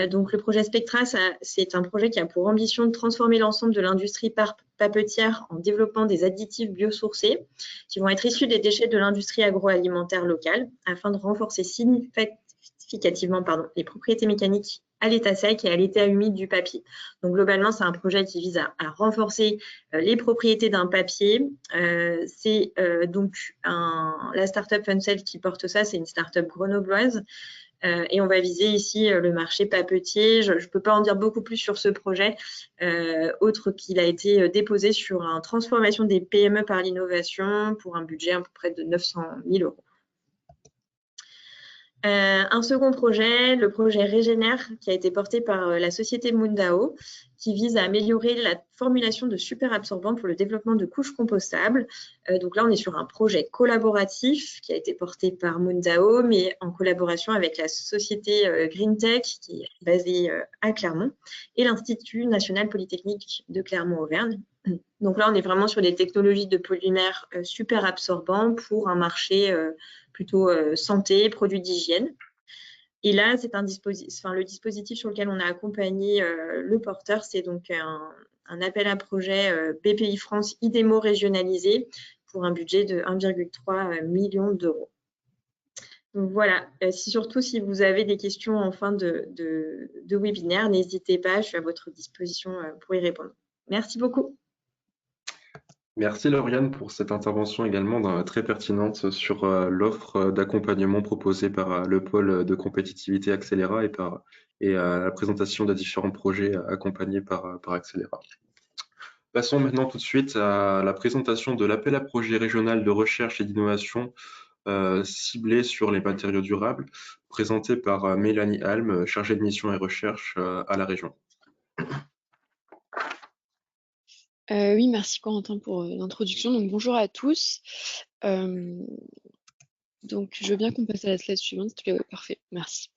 Donc le projet Spectra, c'est un projet qui a pour ambition de transformer l'ensemble de l'industrie papetière en développant des additifs biosourcés qui vont être issus des déchets de l'industrie agroalimentaire locale afin de renforcer significativement les propriétés mécaniques à l'état sec et à l'état humide du papier. Donc globalement, c'est un projet qui vise à renforcer les propriétés d'un papier. C'est la startup Funcell qui porte ça, c'est une startup grenobloise. Et on va viser ici le marché papetier. Je ne peux pas en dire beaucoup plus sur ce projet, autre qu'il a été déposé sur une transformation des PME par l'innovation pour un budget à peu près de 900 000 €. Un second projet, le projet Régénère, qui a été porté par la société Mundao, qui vise à améliorer la formulation de superabsorbants pour le développement de couches compostables. Donc là, on est sur un projet collaboratif qui a été porté par Mundao, mais en collaboration avec la société GreenTech, qui est basée à Clermont, et l'Institut national polytechnique de Clermont-Auvergne. Donc là, on est vraiment sur des technologies de polymères superabsorbants pour un marché plutôt santé, produits d'hygiène. Et là, c'est le dispositif sur lequel on a accompagné le porteur, c'est donc un appel à projet BPI France IDEMO régionalisé pour un budget de 1,3 million d'euros. Donc voilà, surtout si vous avez des questions en fin de webinaire, n'hésitez pas, je suis à votre disposition pour y répondre. Merci beaucoup. Merci Lauriane pour cette intervention également très pertinente sur l'offre d'accompagnement proposée par le pôle de compétitivité Accélera et la présentation des différents projets accompagnés par Accélera. Passons maintenant tout de suite à la présentation de l'appel à projet régional de recherche et d'innovation ciblé sur les matériaux durables, présenté par Mélanie Alm, chargée de mission et recherche à la région. Oui, merci Corentin pour l'introduction. Donc bonjour à tous. Donc je veux bien qu'on passe à la slide suivante, s'il te plaît. Ouais, parfait, merci.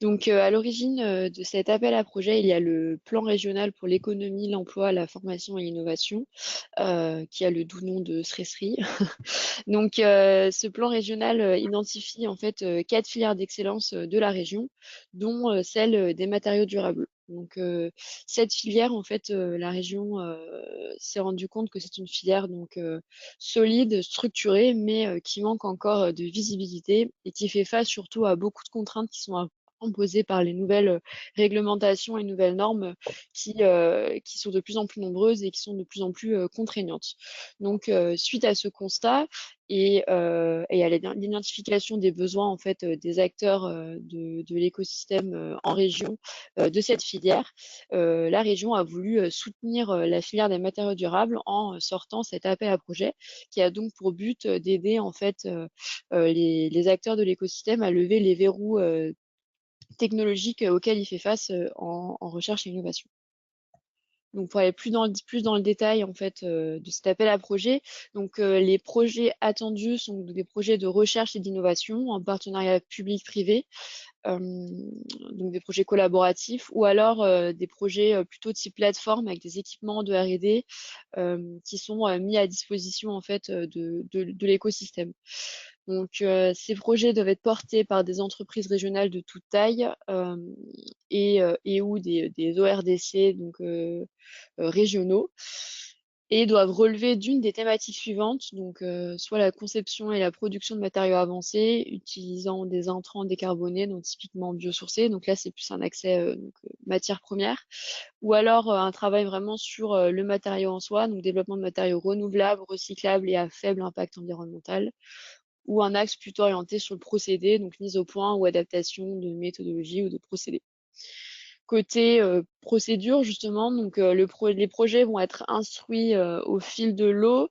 Donc à l'origine de cet appel à projet, il y a le plan régional pour l'économie, l'emploi, la formation et l'innovation, qui a le doux nom de SRESRI. Donc ce plan régional identifie en fait 4 filières d'excellence de la région, dont celle des matériaux durables. Donc cette filière, en fait, la région s'est rendu compte que c'est une filière donc solide, structurée, mais qui manque encore de visibilité et qui fait face surtout à beaucoup de contraintes qui sont imposées par les nouvelles réglementations et nouvelles normes qui sont de plus en plus nombreuses et qui sont de plus en plus contraignantes. Donc suite à ce constat et à l'identification des besoins en fait des acteurs de l'écosystème en région de cette filière, la région a voulu soutenir la filière des matériaux durables en sortant cet appel à projet qui a donc pour but d'aider en fait les acteurs de l'écosystème à lever les verrous technologiques auxquels il fait face en recherche et innovation. Donc pour aller plus dans le détail en fait de cet appel à projet, donc les projets attendus sont des projets de recherche et d'innovation en partenariat public-privé, donc des projets collaboratifs ou alors des projets plutôt type plateforme avec des équipements de R&D qui sont mis à disposition en fait de l'écosystème. Donc ces projets doivent être portés par des entreprises régionales de toute taille et ou des ORDC donc régionaux et doivent relever d'une des thématiques suivantes, donc soit la conception et la production de matériaux avancés utilisant des intrants décarbonés, donc typiquement biosourcés, donc là c'est plus un accès matières premières, ou alors un travail vraiment sur le matériau en soi, donc développement de matériaux renouvelables, recyclables et à faible impact environnemental, ou un axe plutôt orienté sur le procédé, donc mise au point ou adaptation de méthodologie ou de procédés. Côté procédure, justement, donc les projets vont être instruits au fil de l'eau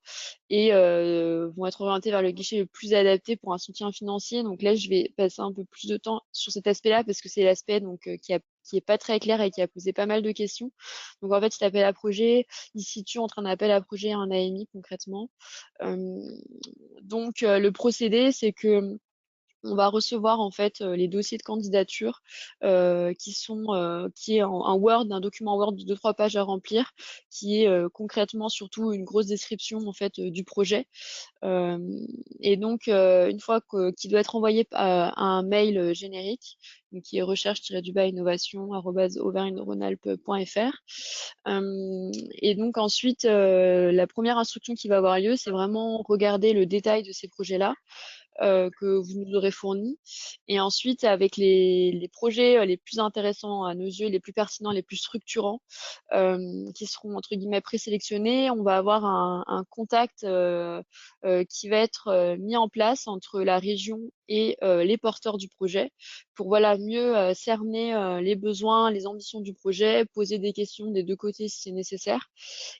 et vont être orientés vers le guichet le plus adapté pour un soutien financier. Donc là, je vais passer un peu plus de temps sur cet aspect-là parce que c'est l'aspect donc qui est pas très clair et qui a posé pas mal de questions. Donc en fait, cet appel à projet, il se situe entre un appel à projet et un AMI concrètement. Donc le procédé, c'est que on va recevoir en fait les dossiers de candidature qui est un Word, un document Word de 2-3 pages à remplir, qui est concrètement surtout une grosse description en fait du projet. Et donc une fois qu'il doit être envoyé à un mail générique, donc qui est recherche-innovation@auvergne-rhône-alpes.fr. Et donc ensuite la première instruction qui va avoir lieu, c'est vraiment regarder le détail de ces projets-là. Que vous nous aurez fournis. Et ensuite, avec les projets les plus intéressants à nos yeux, les plus pertinents, les plus structurants, qui seront entre guillemets présélectionnés, on va avoir un contact qui va être mis en place entre la région et les porteurs du projet pour voilà mieux cerner les besoins, les ambitions du projet, poser des questions des deux côtés si c'est nécessaire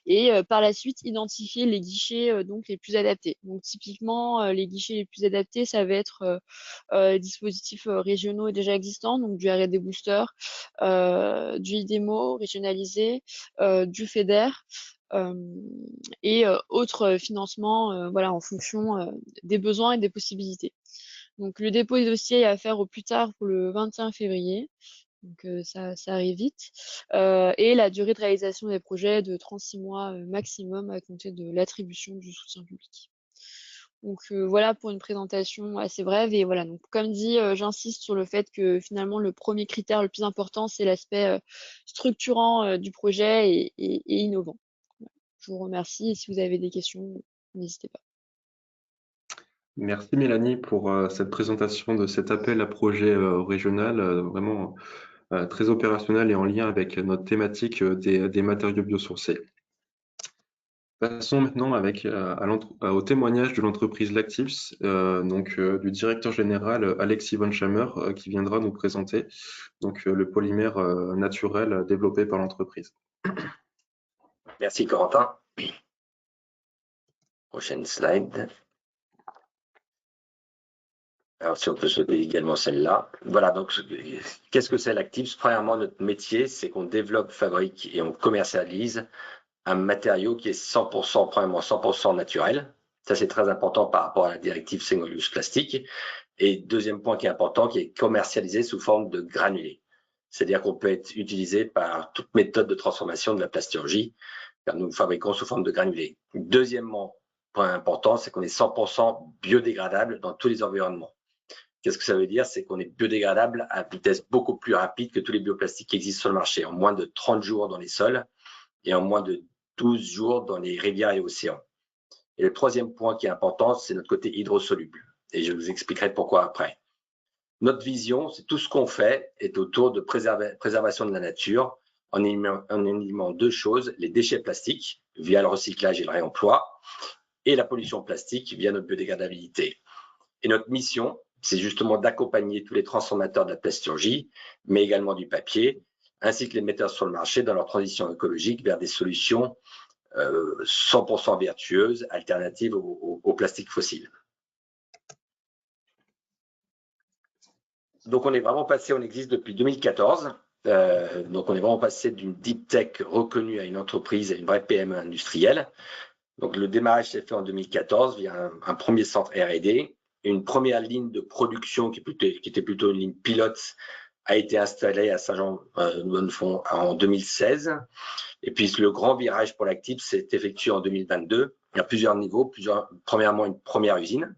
et par la suite identifier les guichets donc les plus adaptés. Donc typiquement les guichets les plus adaptés, ça va être dispositifs régionaux déjà existants, donc du R&D Booster, du IDEMO régionalisé, du FEDER et autres financements voilà, en fonction des besoins et des possibilités. Donc le dépôt des dossiers est à faire au plus tard pour le 21 février. Donc ça arrive vite. Et la durée de réalisation des projets de 36 mois maximum à compter de l'attribution du soutien public. Donc voilà pour une présentation assez brève. Et voilà, donc comme dit, j'insiste sur le fait que finalement le premier critère le plus important, c'est l'aspect structurant du projet et innovant. Voilà. Je vous remercie et si vous avez des questions, n'hésitez pas. Merci Mélanie pour cette présentation de cet appel à projet régional, vraiment très opérationnel et en lien avec notre thématique des matériaux biosourcés. Passons maintenant au témoignage de l'entreprise Lactips, du directeur général Alexis von Schammer, qui viendra nous présenter le polymère naturel développé par l'entreprise. Merci Corentin. Prochaine slide. Alors, si on peut sauter également celle-là. Voilà, donc, qu'est-ce que c'est l'Actips? Premièrement, notre métier, c'est qu'on développe, fabrique et on commercialise un matériau qui est 100%, premièrement, 100% naturel. Ça, c'est très important par rapport à la directive single-use plastique. Et deuxième point qui est important, qui est commercialisé sous forme de granulés. C'est-à-dire qu'on peut être utilisé par toute méthode de transformation de la plasturgie, car nous fabriquons sous forme de granulés. Deuxièmement, point important, c'est qu'on est 100% biodégradable dans tous les environnements. Qu'est-ce que ça veut dire? C'est qu'on est biodégradable à vitesse beaucoup plus rapide que tous les bioplastiques qui existent sur le marché, en moins de 30 jours dans les sols et en moins de 12 jours dans les rivières et océans. Et le troisième point qui est important, c'est notre côté hydrosoluble. Et je vous expliquerai pourquoi après. Notre vision, c'est tout ce qu'on fait est autour de préservation de la nature en éliminant deux choses, les déchets plastiques via le recyclage et le réemploi et la pollution plastique via notre biodégradabilité. Et notre mission, c'est justement d'accompagner tous les transformateurs de la plasturgie, mais également du papier, ainsi que les metteurs sur le marché dans leur transition écologique vers des solutions 100% vertueuses, alternatives au plastique fossile. Donc, on est vraiment passé, on existe depuis 2014. Donc, on est vraiment passé d'une deep tech reconnue à une entreprise, à une vraie PME industrielle. Donc, le démarrage s'est fait en 2014 via un premier centre R&D. Une première ligne de production qui était plutôt une ligne pilote a été installée à Saint-Jean-de-Bonnefond en 2016. Et puis, le grand virage pour l'Actips s'est effectué en 2022. Il y a plusieurs niveaux. Premièrement, une première usine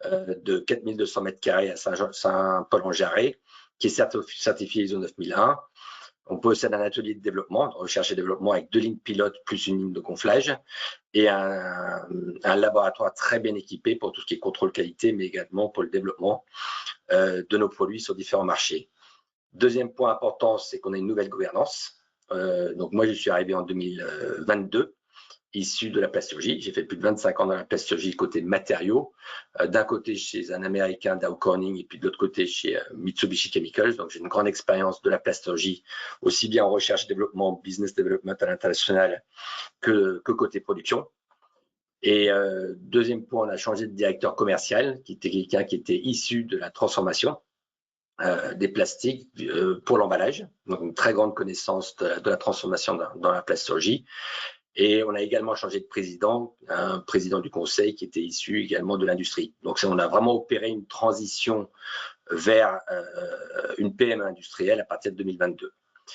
de 4200 mètres carrés à Saint-Paul-en-Jarret, qui est certifié ISO 9001. On possède un atelier de développement, de recherche et développement avec 2 lignes pilotes plus une ligne de gonflage et un laboratoire très bien équipé pour tout ce qui est contrôle qualité, mais également pour le développement de nos produits sur différents marchés. Deuxième point important, c'est qu'on a une nouvelle gouvernance. Donc moi, je suis arrivé en 2022. Issu de la plasturgie. J'ai fait plus de 25 ans dans la plasturgie côté matériaux, d'un côté chez un Américain, Dow Corning, et puis de l'autre côté chez Mitsubishi Chemicals. Donc, j'ai une grande expérience de la plasturgie, aussi bien en recherche, développement, business development à l'international que côté production. Et deuxième point, on a changé de directeur commercial, qui était quelqu'un qui était issu de la transformation des plastiques pour l'emballage. Donc, une très grande connaissance de la transformation dans la plasturgie. Et on a également changé de président, un président du conseil qui était issu également de l'industrie. Donc, on a vraiment opéré une transition vers une PME industrielle à partir de 2022.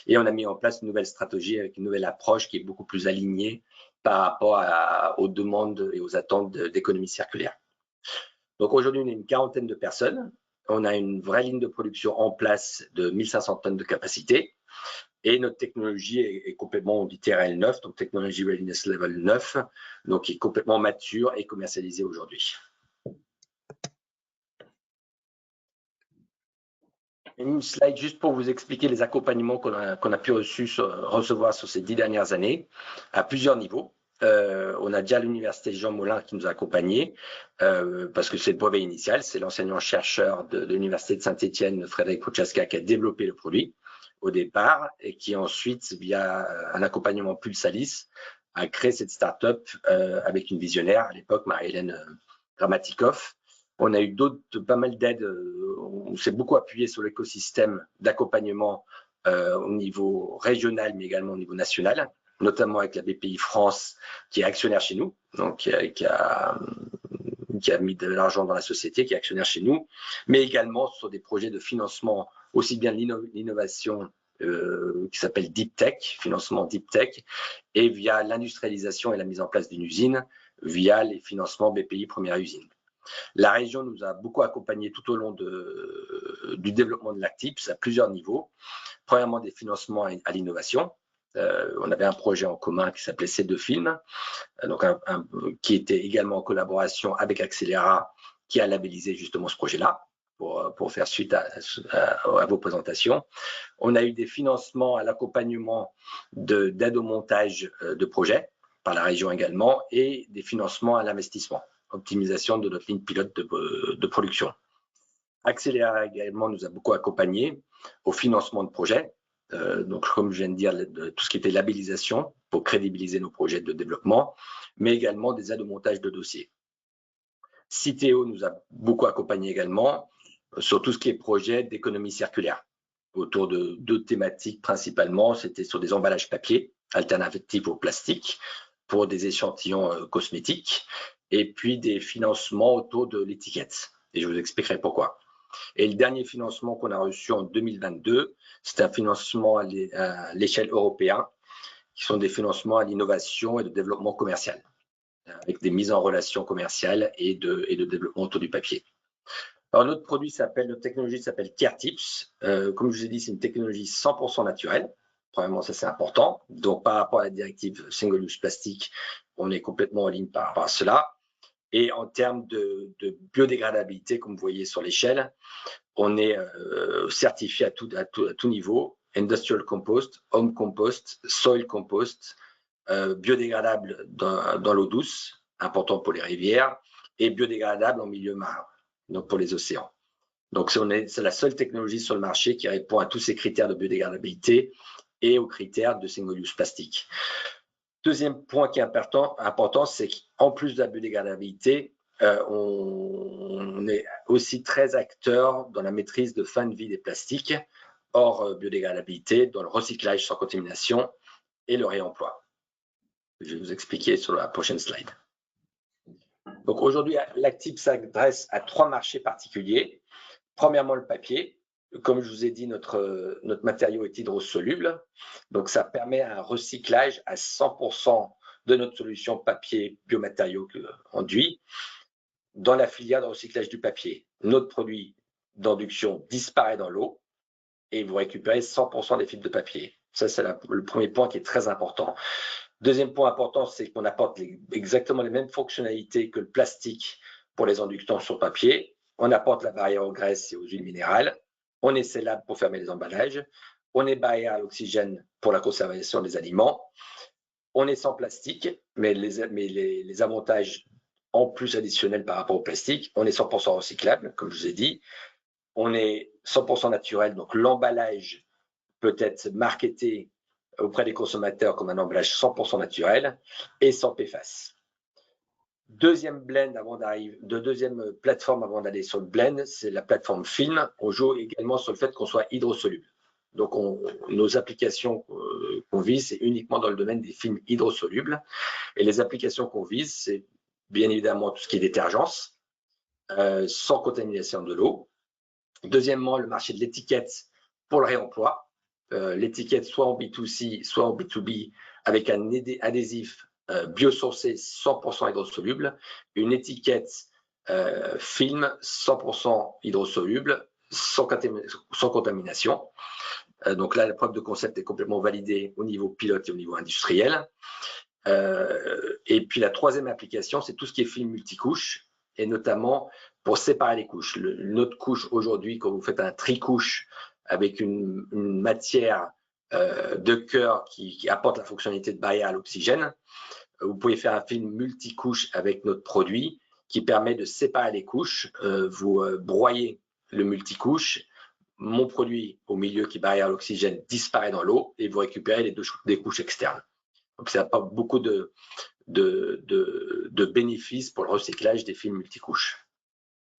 Et on a mis en place une nouvelle stratégie avec une nouvelle approche qui est beaucoup plus alignée par rapport aux demandes et aux attentes d'économie circulaire. Donc, aujourd'hui, on est une quarantaine de personnes. On a une vraie ligne de production en place de 1500 tonnes de capacité. Et notre technologie est complètement, on dit TRL 9, donc Technology Readiness Level 9, donc qui est complètement mature et commercialisée aujourd'hui. Une slide juste pour vous expliquer les accompagnements qu'on a pu recevoir sur ces 10 dernières années à plusieurs niveaux. On a déjà l'université Jean Moulin qui nous a accompagnés parce que c'est le brevet initial, c'est l'enseignant-chercheur de l'université de Saint-Étienne, Frédéric Prochaska, qui a développé le produit au départ et qui ensuite, via un accompagnement Pulsalis, a créé cette start-up avec une visionnaire à l'époque, Marie-Hélène Grammatikoff. On a eu pas mal d'aides, on s'est beaucoup appuyé sur l'écosystème d'accompagnement au niveau régional, mais également au niveau national, notamment avec la BPI France, qui est actionnaire chez nous, donc qui a mis de l'argent dans la société, qui est actionnaire chez nous, mais également sur des projets de financement, aussi bien l'innovation qui s'appelle Deep Tech, financement Deep Tech, et via l'industrialisation et la mise en place d'une usine, via les financements BPI Première Usine. La région nous a beaucoup accompagnés tout au long du développement de l'Actips à plusieurs niveaux. Premièrement, des financements à l'innovation. On avait un projet en commun qui s'appelait C2 Film, donc qui était également en collaboration avec Accélera, qui a labellisé justement ce projet-là pour faire suite à vos présentations. On a eu des financements à l'accompagnement d'aide au montage de projets par la région également et des financements à l'investissement, optimisation de notre ligne pilote de production. Accélera également nous a beaucoup accompagnés au financement de projets. Donc, comme je viens de dire, tout ce qui était labellisation pour crédibiliser nos projets de développement, mais également des aides au montage de dossiers. Citeo nous a beaucoup accompagnés également sur tout ce qui est projet d'économie circulaire, autour de 2 thématiques principalement. C'était sur des emballages papier alternatifs au plastique pour des échantillons cosmétiques, et puis des financements autour de l'étiquette. Et je vous expliquerai pourquoi. Et le dernier financement qu'on a reçu en 2022, c'est un financement à l'échelle européenne, qui sont des financements à l'innovation et de développement commercial, avec des mises en relation commerciales et de développement autour du papier. Alors, notre technologie s'appelle CareTips. Comme je vous ai dit, c'est une technologie 100% naturelle. Premièrement, ça c'est important. Donc, par rapport à la directive Single Use Plastique, on est complètement en ligne par rapport à cela. Et en termes de biodégradabilité, comme vous voyez sur l'échelle, on est certifié à tout niveau. Industrial Compost, Home Compost, Soil Compost, biodégradable dans l'eau douce, important pour les rivières, et biodégradable en milieu marin, donc pour les océans. Donc, c'est la seule technologie sur le marché qui répond à tous ces critères de biodégradabilité et aux critères de single-use plastique. Deuxième point qui est important, c'est qu'en plus de la biodégradabilité, on est aussi très acteur dans la maîtrise de fin de vie des plastiques, hors biodégradabilité, dans le recyclage sans contamination et le réemploi. Je vais vous expliquer sur la prochaine slide. Donc aujourd'hui, l'Actip s'adresse à 3 marchés particuliers. Premièrement, le papier. Comme je vous ai dit, notre matériau est hydrosoluble. Donc ça permet un recyclage à 100% de notre solution papier biomatériaux enduit dans la filière de recyclage du papier. Notre produit d'induction disparaît dans l'eau et vous récupérez 100% des fibres de papier. Ça, c'est le premier point qui est très important. Deuxième point important, c'est qu'on apporte exactement les mêmes fonctionnalités que le plastique pour les inductants sur papier. On apporte la barrière aux graisses et aux huiles minérales. On est scellable pour fermer les emballages. On est barrière à l'oxygène pour la conservation des aliments. On est sans plastique, mais les avantages en plus additionnels par rapport au plastique, on est 100% recyclable, comme je vous ai dit. On est 100% naturel, donc l'emballage peut être marketé auprès des consommateurs comme un emballage 100% naturel et sans PFAS. Deuxième plateforme avant d'aller sur le blend, c'est la plateforme film. On joue également sur le fait qu'on soit hydrosoluble. Donc, nos applications qu'on vise, c'est uniquement dans le domaine des films hydrosolubles. Et les applications qu'on vise, c'est bien évidemment tout ce qui est détergence, sans contamination de l'eau. Deuxièmement, le marché de l'étiquette pour le réemploi. L'étiquette soit en B2C, soit en B2B, avec un adhésif biosourcé 100% hydrosoluble, une étiquette film 100% hydrosoluble, sans contamination. Donc là, la preuve de concept est complètement validée au niveau pilote et au niveau industriel. Et puis la troisième application, c'est tout ce qui est film multicouche, et notamment pour séparer les couches. Notre couche aujourd'hui, quand vous faites un tricouche avec une matière de cœur qui apporte la fonctionnalité de barrière à l'oxygène, vous pouvez faire un film multicouche avec notre produit qui permet de séparer les couches. Vous broyez le multicouche, mon produit au milieu qui barrière à l'oxygène disparaît dans l'eau et vous récupérez des couches externes. Donc ça apporte beaucoup de bénéfices pour le recyclage des films multicouches.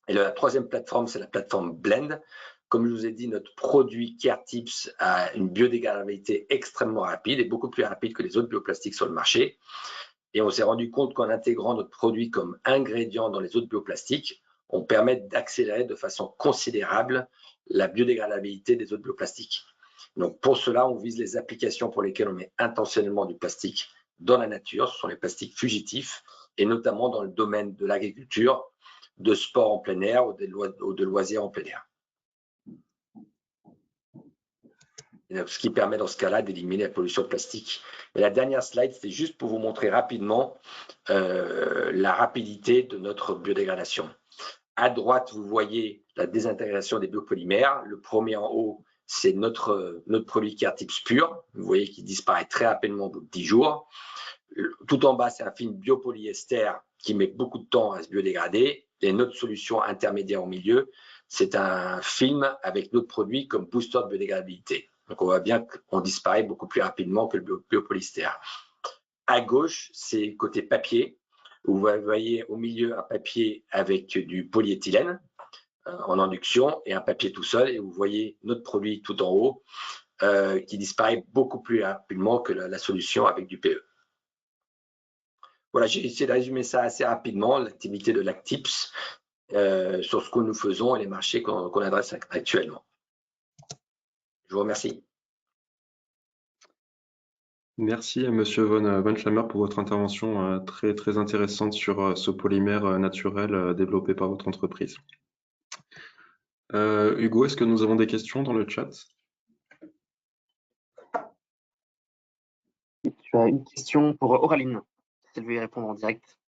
Et la troisième plateforme, c'est la plateforme Blend. Comme je vous ai dit, notre produit CareTips a une biodégradabilité extrêmement rapide et beaucoup plus rapide que les autres bioplastiques sur le marché. Et on s'est rendu compte qu'en intégrant notre produit comme ingrédient dans les autres bioplastiques, on permet d'accélérer de façon considérable la biodégradabilité des autres bioplastiques. Donc pour cela, on vise les applications pour lesquelles on met intentionnellement du plastique dans la nature. Ce sont les plastiques fugitifs et notamment dans le domaine de l'agriculture, de sport en plein air ou de loisirs en plein air. Ce qui permet dans ce cas-là d'éliminer la pollution plastique. Et la dernière slide, c'est juste pour vous montrer rapidement la rapidité de notre biodégradation. À droite, vous voyez la désintégration des biopolymères. Le premier en haut, c'est notre produit CareTips pur. Vous voyez qu'il disparaît très rapidement au bout de 10 jours. Tout en bas, c'est un film biopolyester qui met beaucoup de temps à se biodégrader. Et notre solution intermédiaire au milieu, c'est un film avec notre produit comme booster de biodégradabilité. Donc, on voit bien qu'on disparaît beaucoup plus rapidement que le biopolyester. À gauche, c'est côté papier. Vous voyez au milieu un papier avec du polyéthylène. en induction et un papier tout seul. Et vous voyez notre produit tout en haut qui disparaît beaucoup plus rapidement que la solution avec du PE. Voilà, j'ai essayé de résumer ça assez rapidement, l'activité de Lactips sur ce que nous faisons et les marchés qu'on adresse actuellement. Je vous remercie. Merci à Monsieur von Schlammer pour votre intervention très, très intéressante sur ce polymère naturel développé par votre entreprise. Hugo, est-ce que nous avons des questions dans le chat? Tu as une question pour Auraline, si elle veut y répondre en direct.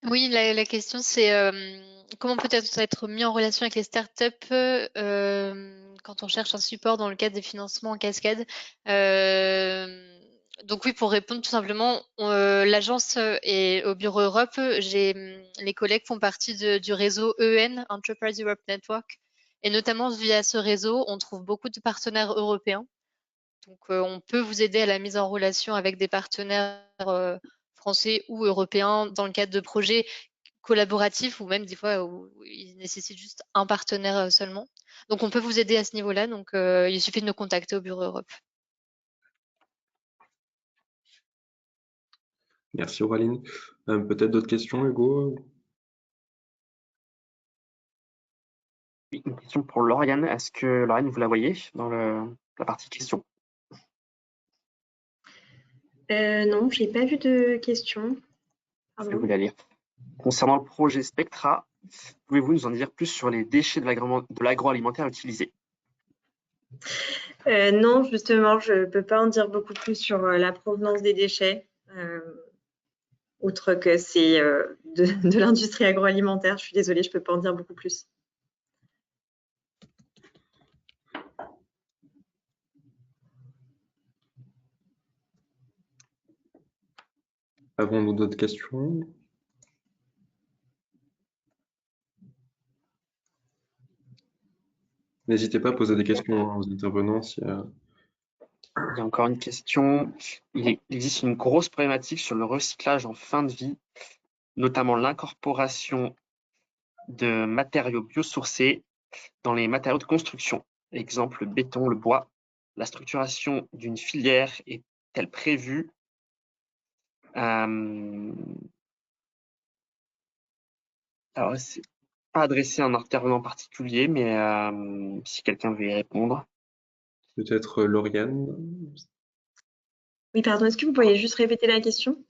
Oui, la question c'est comment peut-être être mis en relation avec les startups quand on cherche un support dans le cadre des financements en cascade. Donc oui, pour répondre tout simplement, l'agence et au Bureau Europe, les collègues font partie du réseau EN, Enterprise Europe Network, et notamment via ce réseau, on trouve beaucoup de partenaires européens. Donc on peut vous aider à la mise en relation avec des partenaires français ou européens dans le cadre de projets collaboratifs ou même des fois où ils nécessitent juste un partenaire seulement. Donc on peut vous aider à ce niveau-là. Donc il suffit de nous contacter au Bureau Europe. Merci Auraline. Peut-être d'autres questions, Hugo? Oui, une question pour Lauriane. Est-ce que Lauriane, vous la voyez dans la partie questions? Non, je n'ai pas vu de questions. Je vais vous la lire. Concernant le projet Spectra, pouvez-vous nous en dire plus sur les déchets de l'agroalimentaire utilisés? Non, justement, je ne peux pas en dire beaucoup plus sur la provenance des déchets, outre que c'est de l'industrie agroalimentaire. Je suis désolée, je ne peux pas en dire beaucoup plus. Avons-nous d'autres questions? N'hésitez pas à poser des questions aux intervenants. Il y a encore une question. Il existe une grosse problématique sur le recyclage en fin de vie, notamment l'incorporation de matériaux biosourcés dans les matériaux de construction. Exemple, le béton, le bois. La structuration d'une filière est-elle prévue? Alors, c'est pas adressé à un intervenant particulier, mais si quelqu'un veut y répondre. Peut-être Lauriane? Oui, pardon, est-ce que vous pourriez juste répéter la question?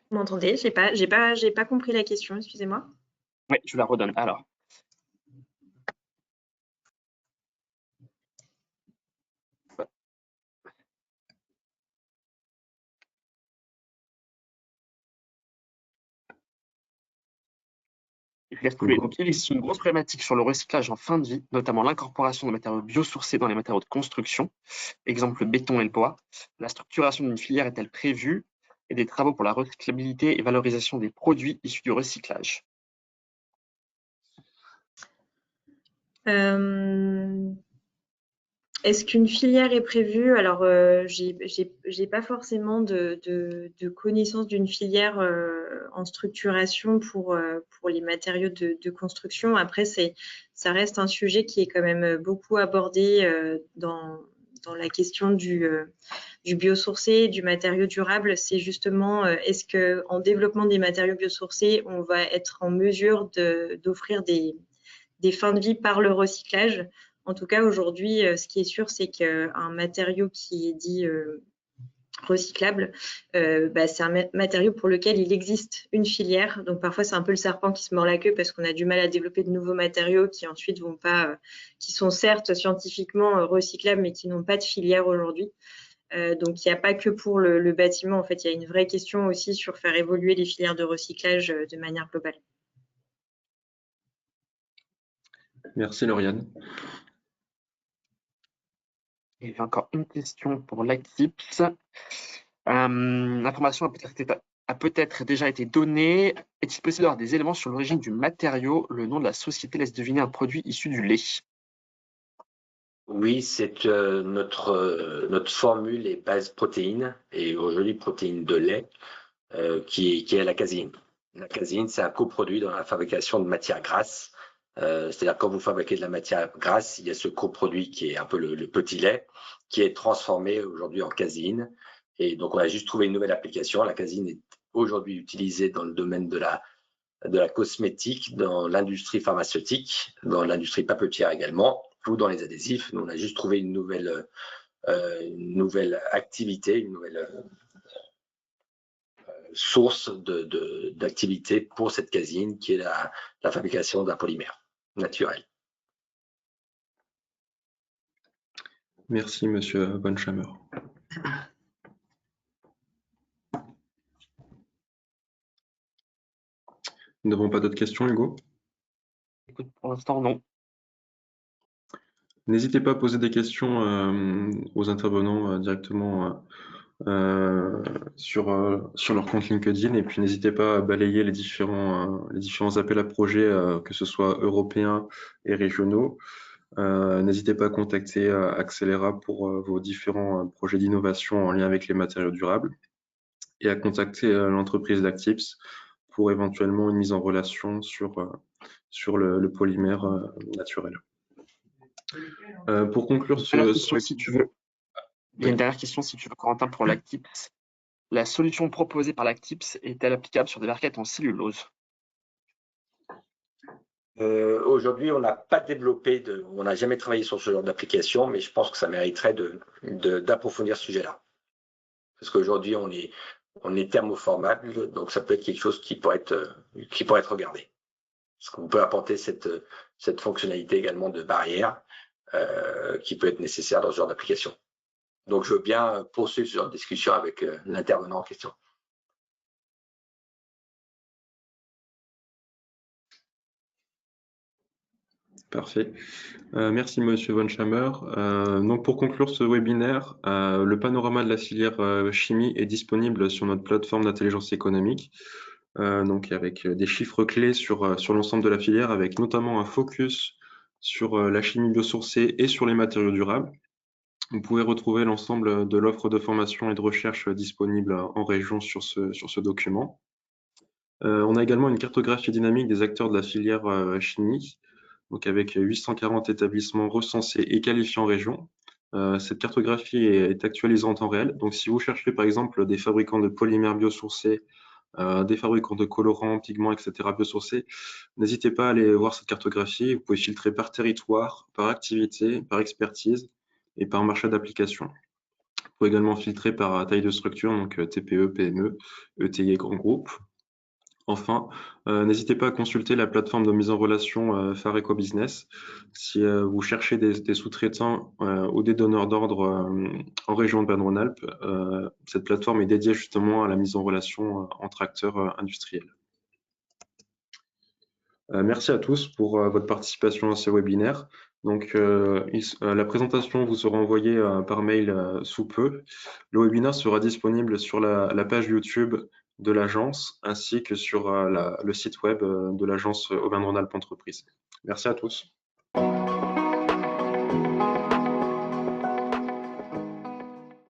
Vous m'entendez? J'ai pas compris la question, excusez-moi. Oui, je vous la redonne. Alors, je laisse couler. Donc, il existe une grosse problématique sur le recyclage en fin de vie, notamment l'incorporation de matériaux biosourcés dans les matériaux de construction. Exemple, le béton et le bois. La structuration d'une filière est-elle prévue? Et des travaux pour la recyclabilité et valorisation des produits issus du recyclage. Est-ce qu'une filière est prévue? Alors, j'ai pas forcément de connaissance d'une filière en structuration pour les matériaux de construction. Après, ça reste un sujet qui est quand même beaucoup abordé dans la question du biosourcé, du matériau durable. C'est justement, est-ce qu'en développement des matériaux biosourcés, on va être en mesure d'offrir des fins de vie par le recyclage? En tout cas, aujourd'hui, ce qui est sûr, c'est qu'un matériau qui est dit recyclable, c'est un matériau pour lequel il existe une filière. Donc parfois, c'est un peu le serpent qui se mord la queue parce qu'on a du mal à développer de nouveaux matériaux qui ensuite vont pas, qui sont certes scientifiquement recyclables, mais qui n'ont pas de filière aujourd'hui. Donc il n'y a pas que pour le bâtiment. En fait, il y a une vraie question aussi sur faire évoluer les filières de recyclage de manière globale. Merci Lauriane. Il y a encore une question pour Lactips. L'information a peut-être déjà été donnée. Est-il possible d'avoir des éléments sur l'origine du matériau? Le nom de la société laisse deviner un produit issu du lait. Oui, c'est notre formule est base protéine et aujourd'hui protéine de lait qui est la caséine. La caséine, c'est un coproduit dans la fabrication de matières grasses. C'est-à-dire quand vous fabriquez de la matière grasse, il y a ce coproduit qui est un peu le petit lait qui est transformé aujourd'hui en caséine. Et donc on a juste trouvé une nouvelle application. La caséine est aujourd'hui utilisée dans le domaine de la cosmétique, dans l'industrie pharmaceutique, dans l'industrie papetière également, ou dans les adhésifs. Nous, on a juste trouvé une nouvelle activité, une nouvelle source d'activité pour cette caséine qui est la fabrication d'un polymère naturel. Merci, Monsieur Bonchamer. Nous n'avons pas d'autres questions, Hugo? Écoute, pour l'instant, non. N'hésitez pas à poser des questions aux intervenants directement sur leur compte LinkedIn, et puis n'hésitez pas à balayer les différents appels à projets, que ce soit européens et régionaux. N'hésitez pas à contacter Accélera pour vos différents projets d'innovation en lien avec les matériaux durables, et à contacter l'entreprise d'Actips pour éventuellement une mise en relation sur le polymère naturel. Pour conclure si tu veux. Il y a une dernière question, si tu veux, Corentin, pour l'Actips. La solution proposée par l'Actips est-elle applicable sur des barquettes en cellulose? Aujourd'hui, on n'a pas développé, on n'a jamais travaillé sur ce genre d'application, mais je pense que ça mériterait d'approfondir ce sujet-là. Parce qu'aujourd'hui, on est thermoformable, donc ça peut être quelque chose qui pourrait être regardé. Parce qu'on peut apporter cette fonctionnalité également de barrière qui peut être nécessaire dans ce genre d'application. Donc, je veux bien poursuivre ce genre de discussion avec l'intervenant en question. Parfait. Merci, Monsieur Bonchamer. Donc, pour conclure ce webinaire, le panorama de la filière chimie est disponible sur notre plateforme d'intelligence économique, donc avec des chiffres clés sur l'ensemble de la filière, avec notamment un focus sur la chimie biosourcée et sur les matériaux durables. Vous pouvez retrouver l'ensemble de l'offre de formation et de recherche disponible en région sur ce document. On a également une cartographie dynamique des acteurs de la filière chimie, donc avec 840 établissements recensés et qualifiés en région. Cette cartographie est actualisée en temps réel. Donc, si vous cherchez par exemple des fabricants de polymères biosourcés, des fabricants de colorants, pigments, etc. biosourcés, n'hésitez pas à aller voir cette cartographie. Vous pouvez filtrer par territoire, par activité, par expertise et par marché d'application. Vous pouvez également filtrer par taille de structure, donc TPE, PME, ETI et grands groupes. Enfin, n'hésitez pas à consulter la plateforme de mise en relation Fareco Business. Si vous cherchez des sous-traitants ou des donneurs d'ordre en région de Auvergne-Rhône-Alpes, cette plateforme est dédiée justement à la mise en relation entre acteurs industriels. Merci à tous pour votre participation à ce webinaire. Donc, la présentation vous sera envoyée par mail sous peu. Le webinaire sera disponible sur la page YouTube de l'agence ainsi que sur le site web de l'agence Auvergne-Rhône-Alpes Entreprises. Merci à tous.